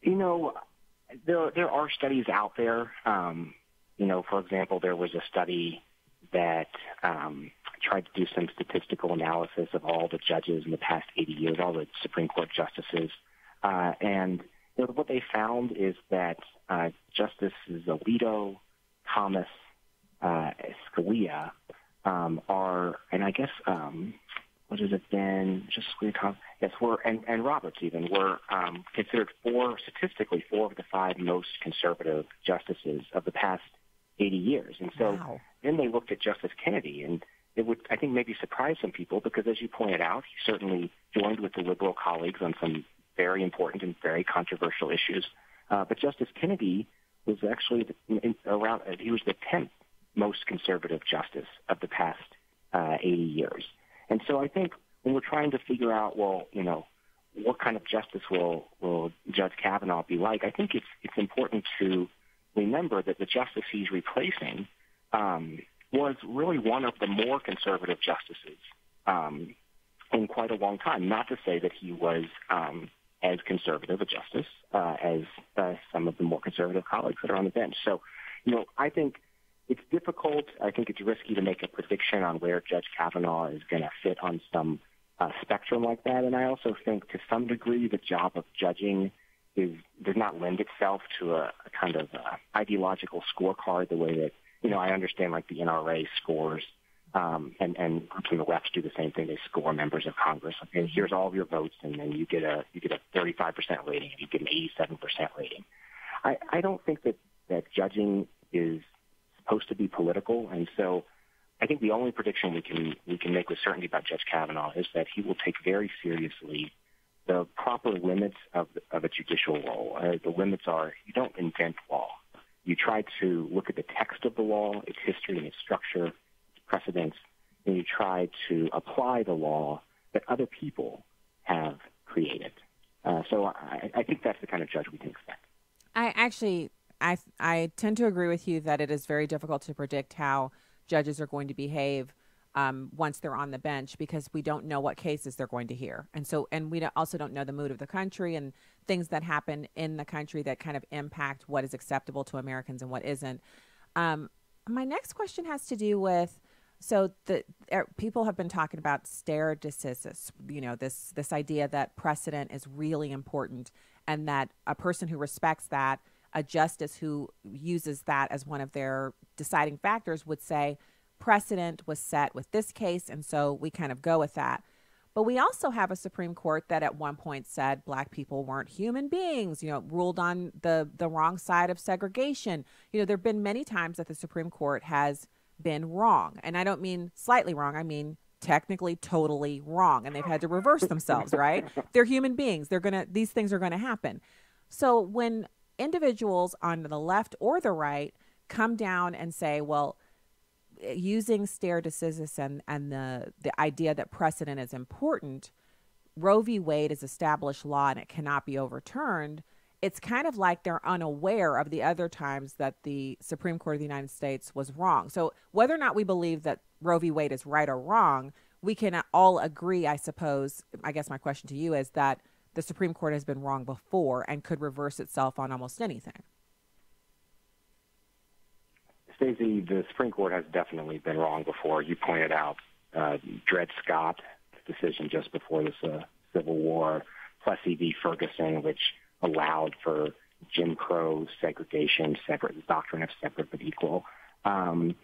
There are studies out there. For example, there was a study that tried to do some statistical analysis of all the judges in the past 80 years, all the Supreme Court justices. And what they found is that Justices Alito, Thomas, Scalia are, and I guess, what has it been? Just Scalia, yes, and Roberts even were considered statistically four of the 5 most conservative justices of the past 80 years. And so then they looked at Justice Kennedy, and it would, I think, maybe surprise some people because, as you pointed out, he certainly joined with the liberal colleagues on some very important and very controversial issues. But Justice Kennedy was actually he was the 10th most conservative justice of the past 80 years. And so I think when we're trying to figure out, what kind of justice will Judge Kavanaugh be like, I think it's important to remember that the justice he's replacing was really one of the more conservative justices in quite a long time. Not to say that he was as conservative a justice as some of the more conservative colleagues that are on the bench. So, I think it's difficult. I think it's risky to make a prediction on where Judge Kavanaugh is going to fit on some spectrum like that. And I also think to some degree the job of judging does not lend itself to a kind of ideological scorecard the way that, I understand like the NRA scores and groups on the left do the same thing. They score members of Congress. Okay, here's all of your votes, and then you get a 35% rating, and you get an 87% rating. I don't think that judging is supposed to be political, and so I think the only prediction we can make with certainty about Judge Kavanaugh is that he will take very seriously the proper limits of a judicial role. The limits are you don't invent law. You try to look at the text of the law, its history and its structure, its precedents, and you try to apply the law that other people have created. So I think that's the kind of judge we can expect. I tend to agree with you that it is very difficult to predict how judges are going to behave once they're on the bench because we don't know what cases they're going to hear. And we also don't know the mood of the country and things that happen in the country that kind of impact what is acceptable to Americans and what isn't. My next question has to do with, people have been talking about stare decisis, this idea that precedent is really important and that a person who respects that, a justice who uses that as one of their deciding factors would say precedent was set with this case, and so we kind of go with that. But we also have a Supreme Court that at one point said Black people weren't human beings, ruled on the wrong side of segregation. There have been many times that the Supreme Court has been wrong. And I don't mean slightly wrong. I mean technically totally wrong. And they've had to reverse themselves, right? They're human beings. These things are going to happen. So when individuals on the left or the right come down and say, well, using stare decisis and the idea that precedent is important, Roe v. Wade is established law and it cannot be overturned. It's kind of like they're unaware of the other times that the Supreme Court of the United States was wrong. So whether or not we believe that Roe v. Wade is right or wrong, we can all agree, I suppose. I guess my question to you is that the Supreme Court has been wrong before and could reverse itself on almost anything. Stacey, the Supreme Court has definitely been wrong before. You pointed out Dred Scott's decision just before the Civil War, Plessy v. Ferguson, which allowed for Jim Crow segregation, the doctrine of separate but equal. And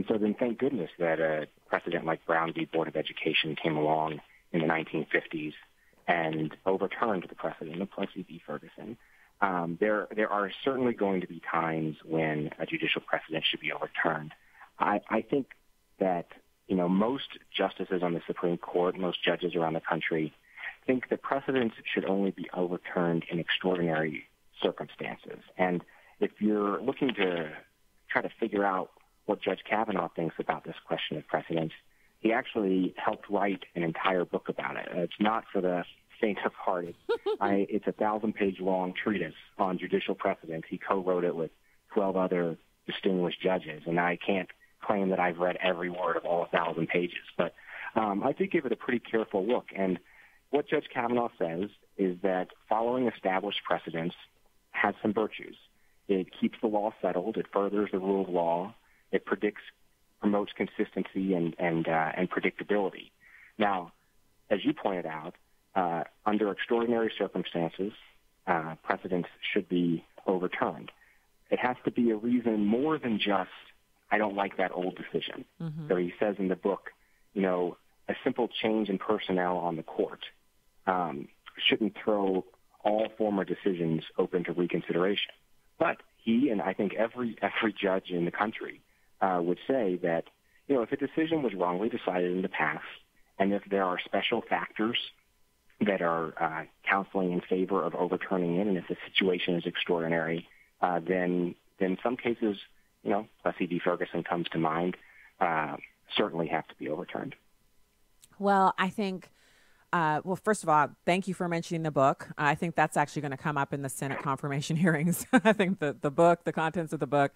so then thank goodness that a precedent like Brown v. Board of Education came along in the 1950s and overturned the precedent of Plessy v. Ferguson. There are certainly going to be times when a judicial precedent should be overturned. I think that, most justices on the Supreme Court, most judges around the country, think that precedents should only be overturned in extraordinary circumstances. And if you're looking to try to figure out what Judge Kavanaugh thinks about this question of precedents, he actually helped write an entire book about it. It's not for the faint of heart. It's a 1,000-page long treatise on judicial precedents. He co-wrote it with 12 other distinguished judges, and I can't claim that I've read every word of all 1,000 pages, but I did give it a pretty careful look. And what Judge Kavanaugh says is that following established precedents has some virtues. It keeps the law settled. It furthers the rule of law. It promotes consistency and predictability. Now, as you pointed out, under extraordinary circumstances, precedents should be overturned. It has to be a reason more than just, I don't like that old decision. Mm-hmm. So he says in the book, a simple change in personnel on the court shouldn't throw all former decisions open to reconsideration. But he, and I think every judge in the country, would say that, if a decision was wrongly decided in the past, and if there are special factors that are counseling in favor of overturning it, and if the situation is extraordinary, then in some cases, Plessy v. Ferguson comes to mind, certainly have to be overturned. Well, I think, first of all, thank you for mentioning the book. I think that's actually going to come up in the Senate confirmation hearings. I think the book, the contents of the book,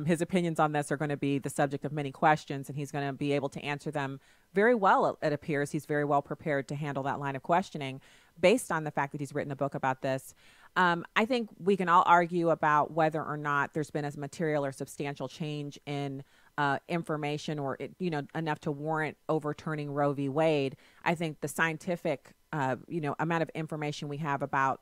his opinions on this are going to be the subject of many questions, and he's going to be able to answer them very well, it appears. He's very well prepared to handle that line of questioning based on the fact that he's written a book about this. I think we can all argue about whether or not there's been a material or substantial change in information or, enough to warrant overturning Roe v. Wade. I think the scientific, amount of information we have about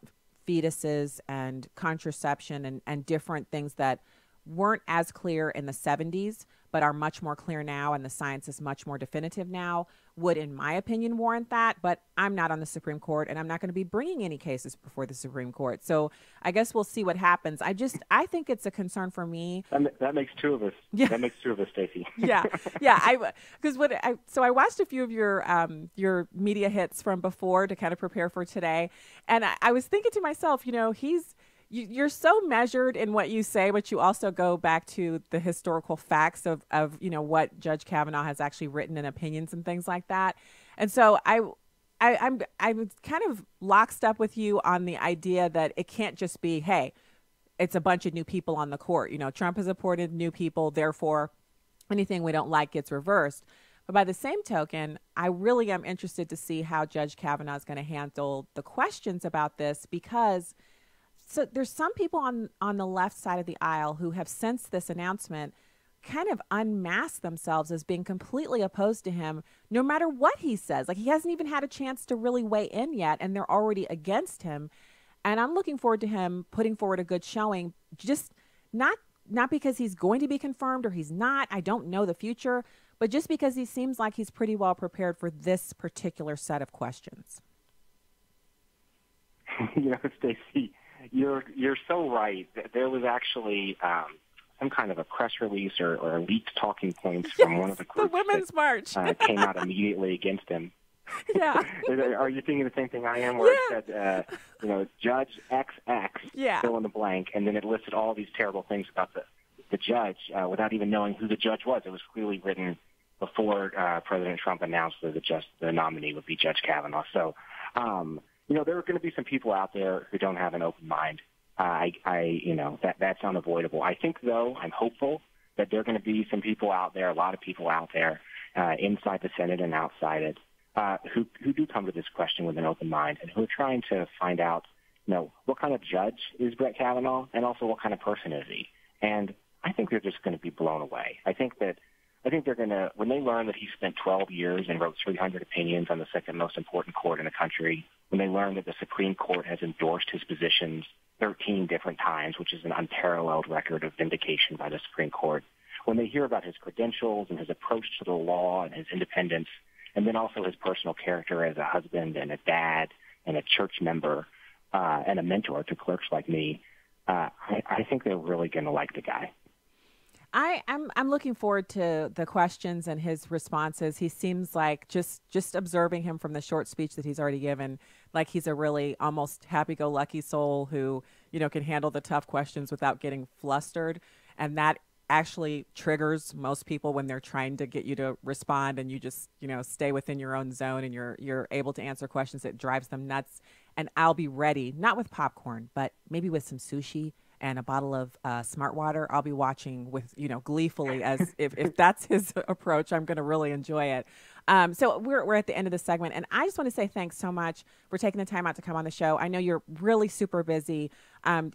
fetuses and contraception and different things that weren't as clear in the 70s, but are much more clear now, and the science is much more definitive now, would, in my opinion, warrant that. But I'm not on the Supreme Court, and I'm not going to be bringing any cases before the Supreme Court. So I guess we'll see what happens. I think it's a concern for me. That makes two of us. Yeah. That makes two of us, Stacey. Yeah. So I watched a few of your media hits from before to kind of prepare for today, and I was thinking to myself, you're so measured in what you say, but you also go back to the historical facts of what Judge Kavanaugh has actually written in opinions and things like that. And so I'm kind of locked up with you on the idea that it can't just be, hey, it's a bunch of new people on the court. Trump has appointed new people, therefore anything we don't like gets reversed. But by the same token, I really am interested to see how Judge Kavanaugh is going to handle the questions about this, because so there's some people on the left side of the aisle who have, since this announcement, kind of unmasked themselves as being completely opposed to him, no matter what he says. Like, he hasn't even had a chance to really weigh in yet, and they're already against him. And I'm looking forward to him putting forward a good showing, just not because he's going to be confirmed or he's not. I don't know the future, but just because he seems like he's pretty well prepared for this particular set of questions. Stacey, You're so right. There was actually some kind of a press release or leaked talking points from one of the groups. The Women's March came out immediately against him. Yeah. Are you thinking the same thing I am? Where it said, Judge XX, fill in the blank, and then it listed all these terrible things about the judge without even knowing who the judge was. It was clearly written before President Trump announced that the nominee would be Judge Kavanaugh. So. There are going to be some people out there who don't have an open mind. That's unavoidable. I think, though, I'm hopeful that there are going to be some people out there, a lot of people out there, inside the Senate and outside it, who do come to this question with an open mind and who are trying to find out, what kind of judge is Brett Kavanaugh, and also what kind of person is he. And I think they're just going to be blown away. I think that I think they're going to, when they learn that he spent 12 years and wrote 300 opinions on the second most important court in the country, when they learn that the Supreme Court has endorsed his positions 13 different times, which is an unparalleled record of vindication by the Supreme Court, when they hear about his credentials and his approach to the law and his independence, and then also his personal character as a husband and a dad and a church member and a mentor to clerks like me, I think they're really going to like the guy. I'm looking forward to the questions and his responses. He seems like, just observing him from the short speech that he's already given, like he's a really almost happy-go-lucky soul who, you know, can handle the tough questions without getting flustered. And that actually triggers most people when they're trying to get you to respond and you just, you know, stay within your own zone and you're able to answer questions. It drives them nuts. And I'll be ready, not with popcorn, but maybe with some sushi and a bottle of smart water. I'll be watching with, you know, gleefully as if that's his approach, I'm going to really enjoy it. So we're at the end of the segment, and I just want to say thanks so much for taking the time out to come on the show. I know you're really super busy,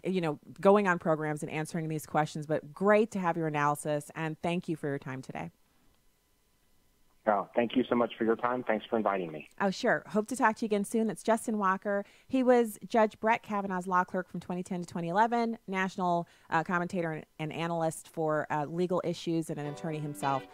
you know, going on programs and answering these questions, but great to have your analysis, and thank you for your time today. Oh, thank you so much for your time. Thanks for inviting me. Oh, sure. Hope to talk to you again soon. That's Justin Walker. He was Judge Brett Kavanaugh's law clerk from 2010 to 2011, national commentator and analyst for legal issues, and an attorney himself.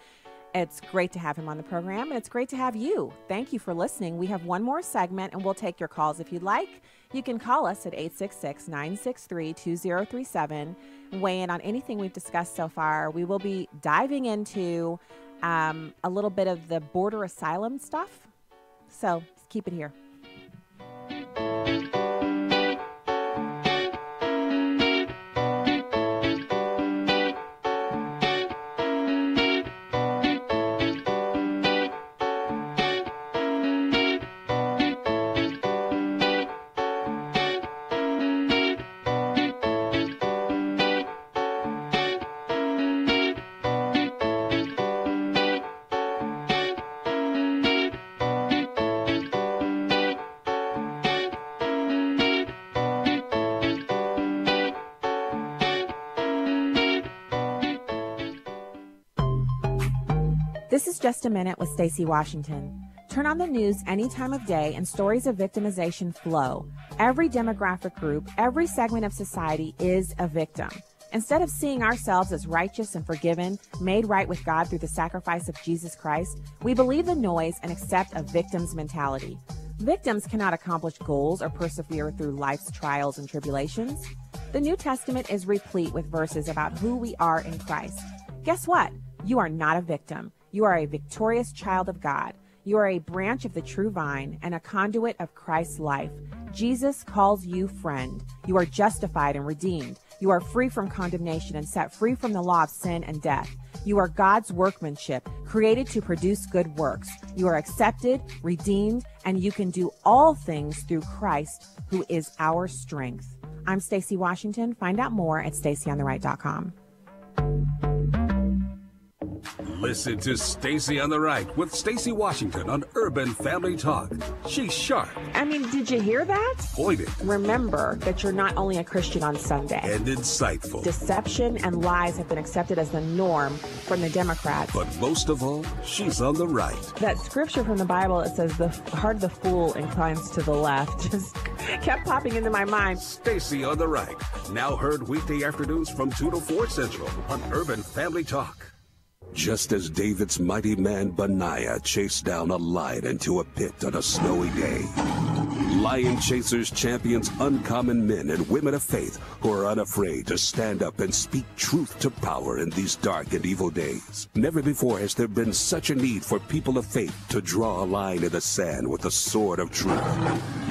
It's great to have him on the program, and it's great to have you. Thank you for listening. We have one more segment, and we'll take your calls if you'd like. You can call us at 866-963-2037. Weigh in on anything we've discussed so far. We will be diving into a little bit of the border asylum stuff. So keep it here. This is Just a Minute with Stacey Washington. Turn on the news any time of day and stories of victimization flow. Every demographic group, every segment of society is a victim. Instead of seeing ourselves as righteous and forgiven, made right with God through the sacrifice of Jesus Christ, we believe the noise and accept a victim's mentality. Victims cannot accomplish goals or persevere through life's trials and tribulations. The New Testament is replete with verses about who we are in Christ. Guess what? You are not a victim. You are a victorious child of God. You are a branch of the true vine and a conduit of Christ's life. Jesus calls you friend. You are justified and redeemed. You are free from condemnation and set free from the law of sin and death. You are God's workmanship, created to produce good works. You are accepted, redeemed, and you can do all things through Christ, who is our strength. I'm Stacey Washington. Find out more at StaceyOnTheRight.com. Listen to Stacey on the Right with Stacey Washington on Urban Family Talk. She's sharp. I mean, did you hear that? Pointed. Remember that you're not only a Christian on Sunday. And insightful. Deception and lies have been accepted as the norm from the Democrats. But most of all, she's on the right. That scripture from the Bible that says the heart of the fool inclines to the left just kept popping into my mind. Stacey on the Right. Now heard weekday afternoons from 2 to 4 Central on Urban Family Talk. Just as David's mighty man Benaiah chased down a lion into a pit on a snowy day, Lion Chasers champions uncommon men and women of faith who are unafraid to stand up and speak truth to power in these dark and evil days. Never before has there been such a need for people of faith to draw a line in the sand with the sword of truth.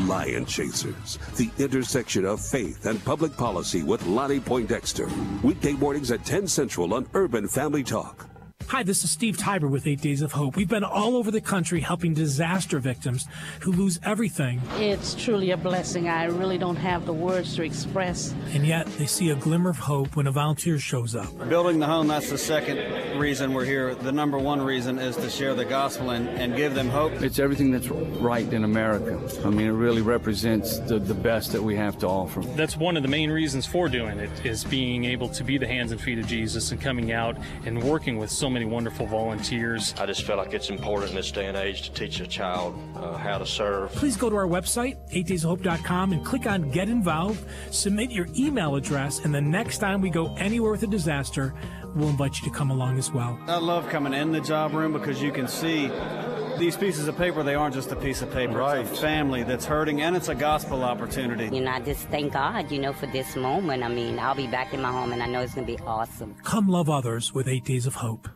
Lion Chasers, the intersection of faith and public policy with Lonnie Poindexter. Weekday mornings at 10 Central on Urban Family Talk. Hi, this is Steve Tiber with 8 Days of Hope. We've been all over the country helping disaster victims who lose everything. It's truly a blessing. I really don't have the words to express. And yet they see a glimmer of hope when a volunteer shows up. Building the home, that's the second reason we're here. The number one reason is to share the gospel and give them hope. It's everything that's right in America. I mean, it really represents the best that we have to offer. That's one of the main reasons for doing it, is being able to be the hands and feet of Jesus and coming out and working with so many many wonderful volunteers. I just feel like it's important in this day and age to teach a child how to serve. Please go to our website, 8daysofhope.com, and click on Get Involved. Submit your email address, and the next time we go anywhere with a disaster, we'll invite you to come along as well. I love coming in the job room because you can see these pieces of paper. They aren't just a piece of paper. Right. It's a family that's hurting, and it's a gospel opportunity. You know, I just thank God, for this moment. I mean, I'll be back in my home, and I know it's going to be awesome. Come love others with 8 Days of Hope.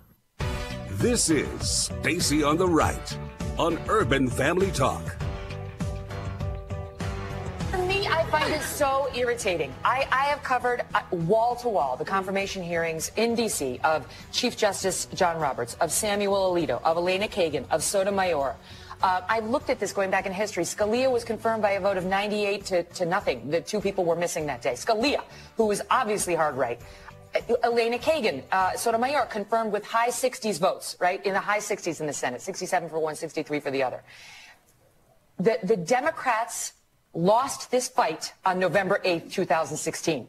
This is Stacy on the Right on Urban Family Talk. For me, I find it so irritating. I have covered wall to wall the confirmation hearings in D.C. of Chief Justice John Roberts, of Samuel Alito, of Elena Kagan, of Sotomayor. I've looked at this going back in history. Scalia was confirmed by a vote of 98 to nothing. The two people were missing that day. Scalia, who was obviously hard right. Elena Kagan, Sotomayor, confirmed with high 60s votes, right? In the high 60s in the Senate, 67 for one, 63 for the other. The Democrats lost this fight on November 8th, 2016.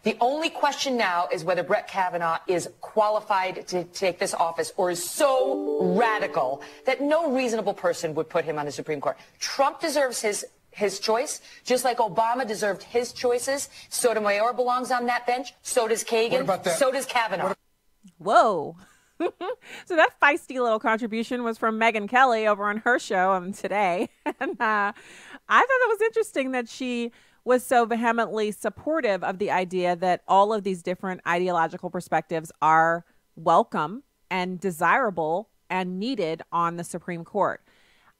The only question now is whether Brett Kavanaugh is qualified to take this office or is so radical that no reasonable person would put him on the Supreme Court. Trump deserves his choice, just like Obama deserved his choices. Sotomayor belongs on that bench. So does Kagan. So does Kavanaugh. Whoa. So that feisty little contribution was from Megyn Kelly over on her show today. And I thought it was interesting that she was so vehemently supportive of the idea that all of these different ideological perspectives are welcome and desirable and needed on the Supreme Court.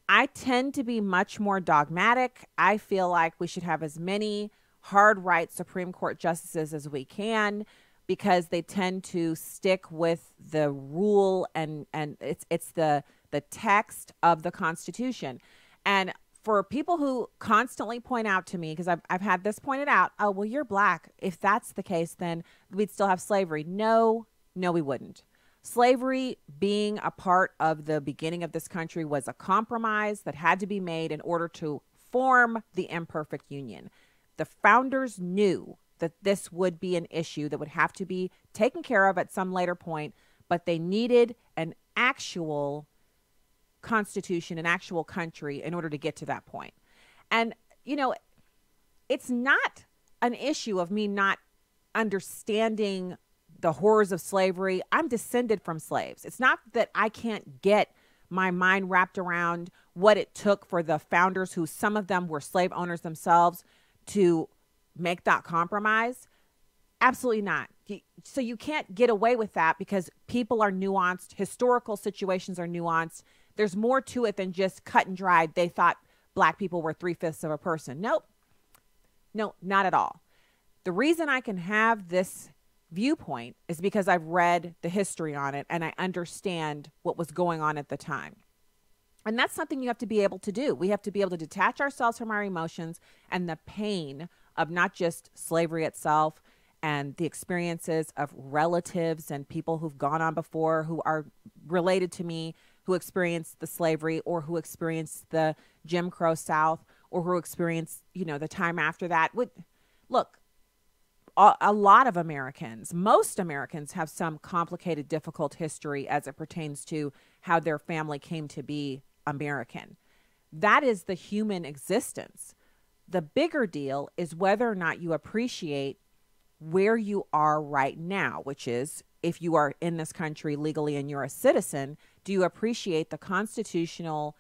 I tend to be much more dogmatic. I feel like we should have as many hard right Supreme Court justices as we can because they tend to stick with the rule and it's the text of the Constitution. And for people who constantly point out to me, because I've had this pointed out, oh, well, you're black. If that's the case, then we'd still have slavery. No, we wouldn't. Slavery being a part of the beginning of this country was a compromise that had to be made in order to form the imperfect union. The founders knew that this would be an issue that would have to be taken care of at some later point, but they needed an actual constitution, an actual country in order to get to that point. And, it's not an issue of me not understanding the horrors of slavery. I'm descended from slaves. It's not that I can't get my mind wrapped around what it took for the founders, who some of them were slave owners themselves, to make that compromise. Absolutely not. So you can't get away with that because people are nuanced. Historical situations are nuanced. There's more to it than just cut and dried. They thought black people were 3/5 of a person. Nope. No, not at all. The reason I can have this viewpoint is because I've read the history on it and I understand what was going on at the time. And that's something you have to be able to do. We have to be able to detach ourselves from our emotions and the pain of not just slavery itself and the experiences of relatives and people who've gone on before who are related to me, who experienced the slavery or who experienced the Jim Crow South or who experienced, the time after that. Look, a lot of Americans, most Americans have some complicated, difficult history as it pertains to how their family came to be American. That is the human existence. The bigger deal is whether or not you appreciate where you are right now, which is if you are in this country legally and you're a citizen, do you appreciate the constitutional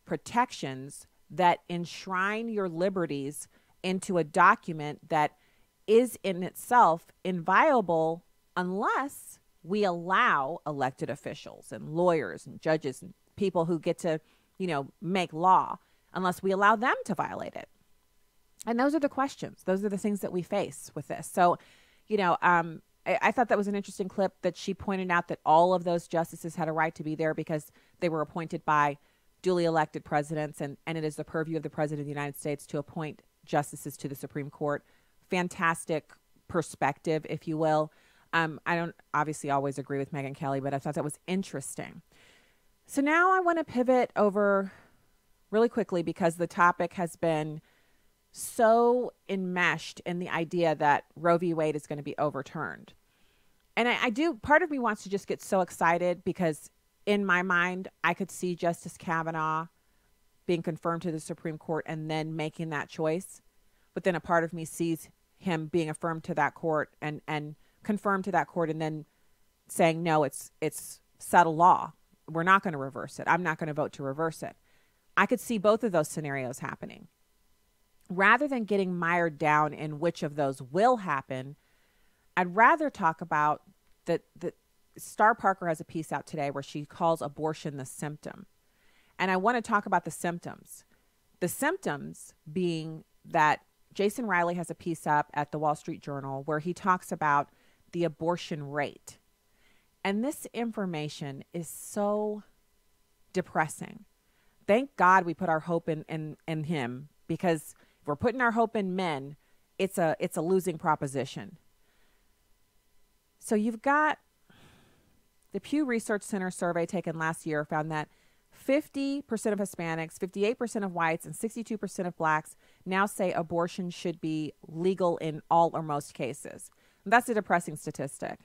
protections that enshrine your liberties into a document that is in itself inviolable unless we allow elected officials and lawyers and judges and people who get to, make law, unless we allow them to violate it. And those are the questions. Those are the things that we face with this. So, I thought that was an interesting clip that she pointed out that all of those justices had a right to be there because they were appointed by duly elected presidents, and it is the purview of the president of the United States to appoint justices to the Supreme Court. Fantastic perspective, if you will. I don't obviously always agree with Megyn Kelly, but I thought that was interesting. So now I want to pivot over really quickly because the topic has been so enmeshed in the idea that Roe v. Wade is going to be overturned. And I do, part of me wants to just get so excited because in my mind, I could see Justice Kavanaugh being confirmed to the Supreme Court and then making that choice. But then a part of me sees him being affirmed to that court and confirmed to that court and then saying, no, it's settled law. We're not going to reverse it. I'm not going to vote to reverse it. I could see both of those scenarios happening. Rather than getting mired down in which of those will happen, I'd rather talk about that Star Parker has a piece out today where she calls abortion the symptom. And I want to talk about the symptoms. The symptoms being that Jason Riley has a piece up at the Wall Street Journal where he talks about the abortion rate. And this information is so depressing. Thank God we put our hope in him, because if we're putting our hope in men, it's a losing proposition. So you've got the Pew Research Center survey taken last year found that 50% of Hispanics, 58% of whites, and 62% of blacks now say abortion should be legal in all or most cases. That's a depressing statistic.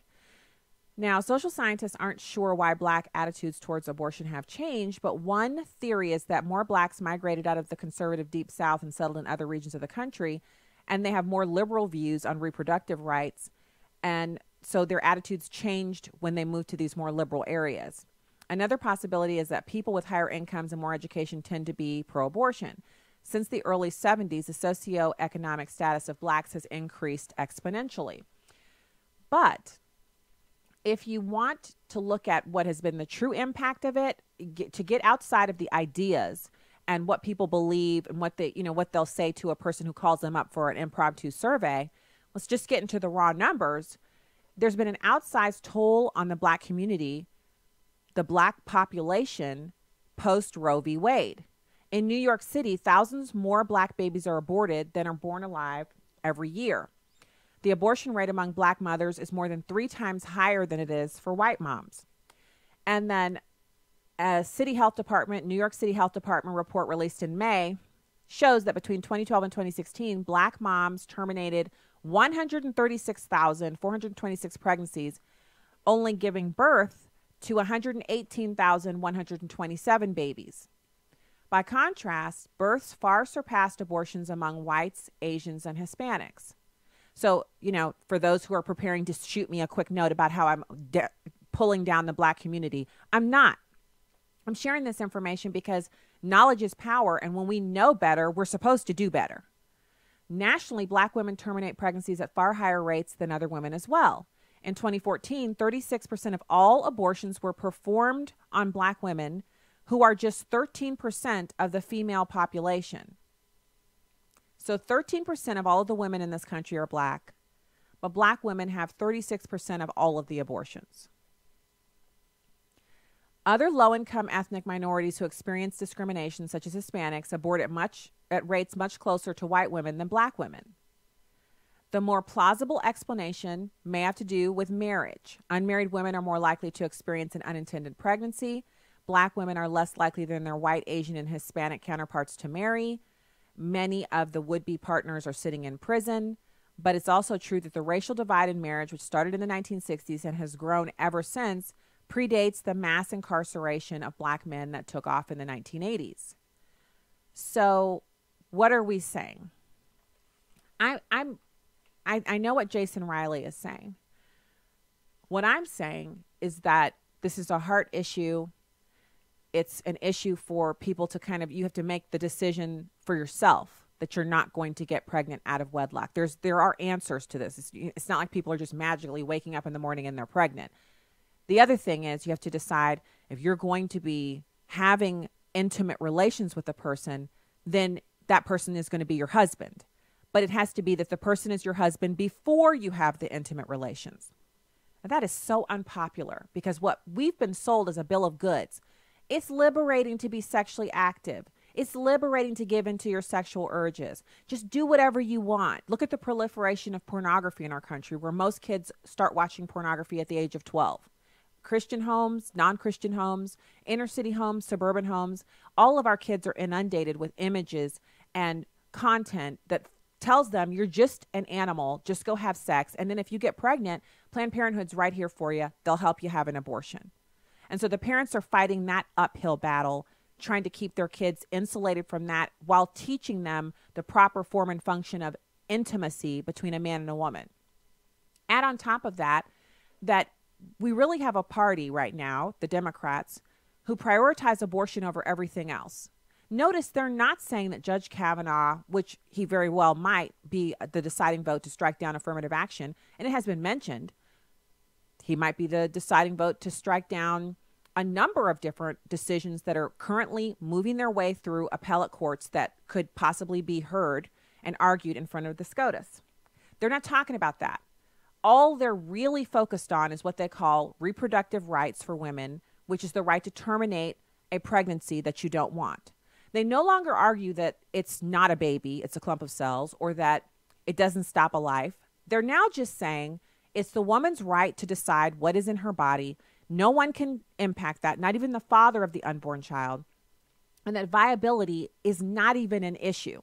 Now, social scientists aren't sure why black attitudes towards abortion have changed, but one theory is that more blacks migrated out of the conservative Deep South and settled in other regions of the country, and they have more liberal views on reproductive rights, and so their attitudes changed when they moved to these more liberal areas. Another possibility is that people with higher incomes and more education tend to be pro-abortion. Since the early 70s, the socioeconomic status of blacks has increased exponentially. But if you want to look at what has been the true impact of it, to get outside of the ideas and what people believe and what they'll say to a person who calls them up for an impromptu survey, let's just get into the raw numbers. There's been an outsized toll on the black community, the black population, post Roe v. Wade. In New York City, thousands more black babies are aborted than are born alive every year. The abortion rate among black mothers is more than 3 times higher than it is for white moms. And then a New York City Health Department report released in May shows that between 2012 and 2016, black moms terminated 136,426 pregnancies, only giving birth to 118,127 babies. By contrast, births far surpassed abortions among whites, Asians, and Hispanics. So, for those who are preparing to shoot me a quick note about how I'm pulling down the black community, I'm not. I'm sharing this information because knowledge is power, and when we know better, we're supposed to do better. Nationally, black women terminate pregnancies at far higher rates than other women as well. In 2014, 36% of all abortions were performed on black women, who are just 13% of the female population. So 13% of all of the women in this country are black, but black women have 36% of all of the abortions. Other low-income ethnic minorities who experience discrimination, such as Hispanics, abort at rates much closer to white women than black women. The more plausible explanation may have to do with marriage. Unmarried women are more likely to experience an unintended pregnancy. Black women are less likely than their white, Asian, and Hispanic counterparts to marry. Many of the would-be partners are sitting in prison. But it's also true that the racial divide in marriage, which started in the 1960s and has grown ever since, predates the mass incarceration of black men that took off in the 1980s. So what are we saying? I know what Jason Riley is saying. What I'm saying is that this is a heart issue. It's an issue for people to you have to make the decision for yourself that you're not going to get pregnant out of wedlock. There are answers to this. It's not like people are just magically waking up in the morning and they're pregnant. The other thing is you have to decide if you're going to be having intimate relations with a person, then that person is going to be your husband. But it has to be that the person is your husband before you have the intimate relations. Now, that is so unpopular because what we've been sold as a bill of goods. It's liberating to be sexually active. It's liberating to give into your sexual urges. Just do whatever you want. Look at the proliferation of pornography in our country, where most kids start watching pornography at the age of 12. Christian homes, non-Christian homes, inner city homes, suburban homes, all of our kids are inundated with images and content that tells them you're just an animal, just go have sex. And then if you get pregnant, Planned Parenthood's right here for you. They'll help you have an abortion. And so the parents are fighting that uphill battle, trying to keep their kids insulated from that while teaching them the proper form and function of intimacy between a man and a woman. Add on top of that, that we really have a party right now, the Democrats, who prioritize abortion over everything else. Notice they're not saying that Judge Kavanaugh, which he very well might be the deciding vote to strike down affirmative action, and it has been mentioned, he might be the deciding vote to strike down a number of different decisions that are currently moving their way through appellate courts that could possibly be heard and argued in front of the SCOTUS. They're not talking about that. All they're really focused on is what they call reproductive rights for women, which is the right to terminate a pregnancy that you don't want. They no longer argue that it's not a baby, it's a clump of cells, or that it doesn't stop a life. They're now just saying it's the woman's right to decide what is in her body. No one can impact that, not even the father of the unborn child, and that viability is not even an issue.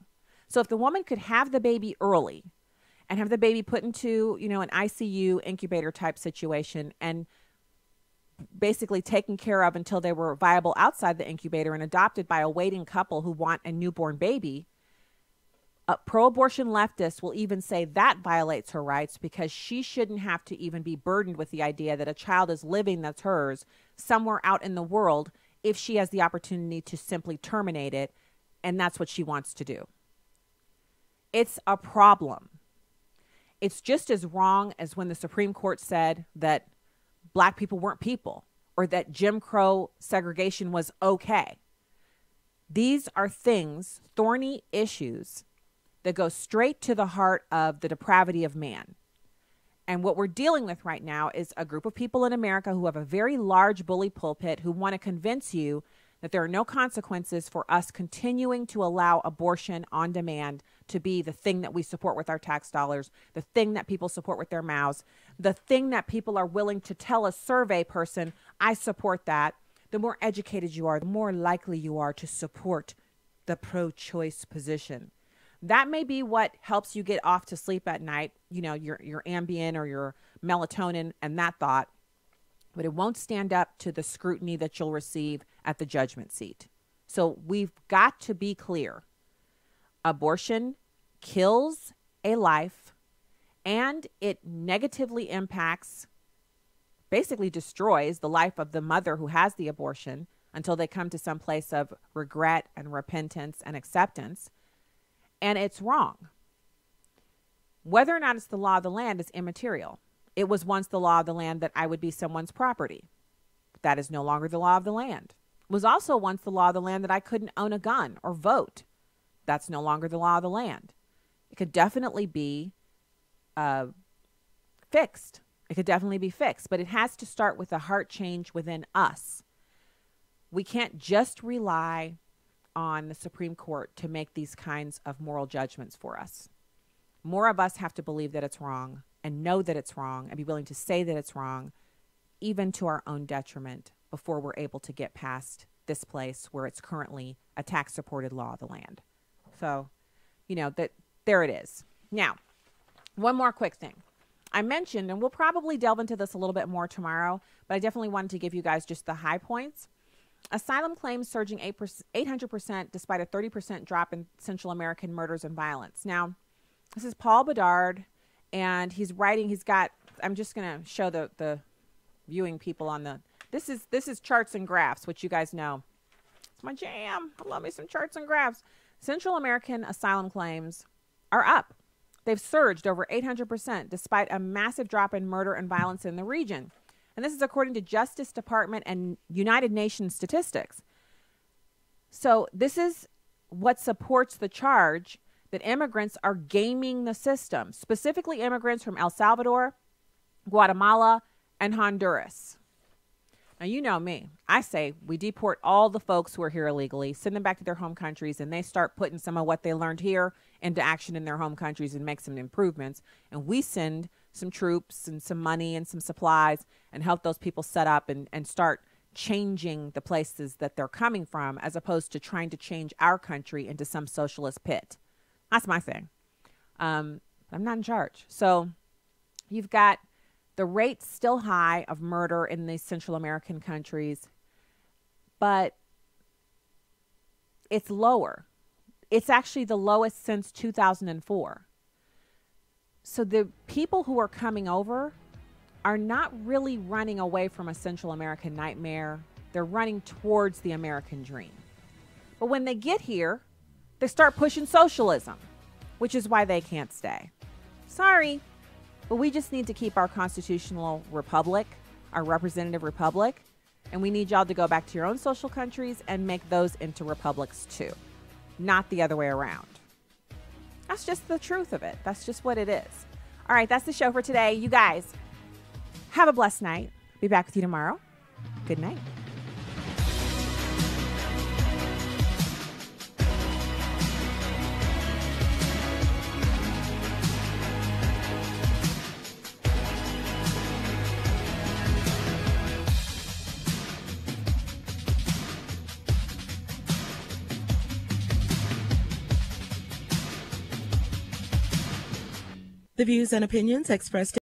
So if the woman could have the baby early and have the baby put into, an ICU incubator type situation and basically taken care of until they were viable outside the incubator and adopted by a waiting couple who want a newborn baby, pro-abortion leftists will even say that violates her rights because she shouldn't have to even be burdened with the idea that a child is living that's hers somewhere out in the world if she has the opportunity to simply terminate it, and that's what she wants to do. It's a problem. It's just as wrong as when the Supreme Court said that black people weren't people or that Jim Crow segregation was okay. These are things, thorny issues, that go straight to the heart of the depravity of man. And what we're dealing with right now is a group of people in America who have a very large bully pulpit who want to convince you that there are no consequences for us continuing to allow abortion on demand to be the thing that we support with our tax dollars, the thing that people support with their mouths, the thing that people are willing to tell a survey person, I support that. The more educated you are, the more likely you are to support the pro-choice position. That may be what helps you get off to sleep at night, your Ambien or your melatonin and that thought, but it won't stand up to the scrutiny that you'll receive at the judgment seat. So we've got to be clear. Abortion kills a life and it negatively impacts, basically destroys the life of the mother who has the abortion until they come to some place of regret and repentance and acceptance. And it's wrong. Whether or not it's the law of the land is immaterial. It was once the law of the land that I would be someone's property. That is no longer the law of the land. It was also once the law of the land that I couldn't own a gun or vote. That's no longer the law of the land. It could definitely be fixed. It could definitely be fixed, but it has to start with a heart change within us. We can't just rely on the Supreme Court to make these kinds of moral judgments for us. More of us have to believe that it's wrong and know that it's wrong and be willing to say that it's wrong, even to our own detriment, before we're able to get past this place where it's currently a tax-supported law of the land. So, that there it is. Now, one more quick thing. I mentioned, and we'll probably delve into this a little bit more tomorrow, but I definitely wanted to give you guys just the high points. Asylum claims surging 800% despite a 30% drop in Central American murders and violence. Now, this is Paul Bedard, and he's writing, I'm just going to show the viewing people on this is charts and graphs, which you guys know. It's my jam. I love me some charts and graphs. Central American asylum claims are up. They've surged over 800% despite a massive drop in murder and violence in the region. And this is according to Justice Department and United Nations statistics. So this is what supports the charge that immigrants are gaming the system, specifically immigrants from El Salvador, Guatemala, and Honduras. Now, you know me. I say we deport all the folks who are here illegally, send them back to their home countries, and they start putting some of what they learned here into action in their home countries and make some improvements. And we send some troops and some money and some supplies and help those people set up and start changing the places that they're coming from, as opposed to trying to change our country into some socialist pit. That's my thing. I'm not in charge. So you've got the rates still high of murder in these Central American countries, but it's lower. It's actually the lowest since 2004. So the people who are coming over are not really running away from a Central American nightmare. They're running towards the American dream. But when they get here, they start pushing socialism, which is why they can't stay. Sorry, but we just need to keep our constitutional republic, our representative republic, and we need y'all to go back to your own social countries and make those into republics too, not the other way around. That's just the truth of it. That's just what it is. All right, that's the show for today. You guys, have a blessed night. Be back with you tomorrow. Good night. The views and opinions expressed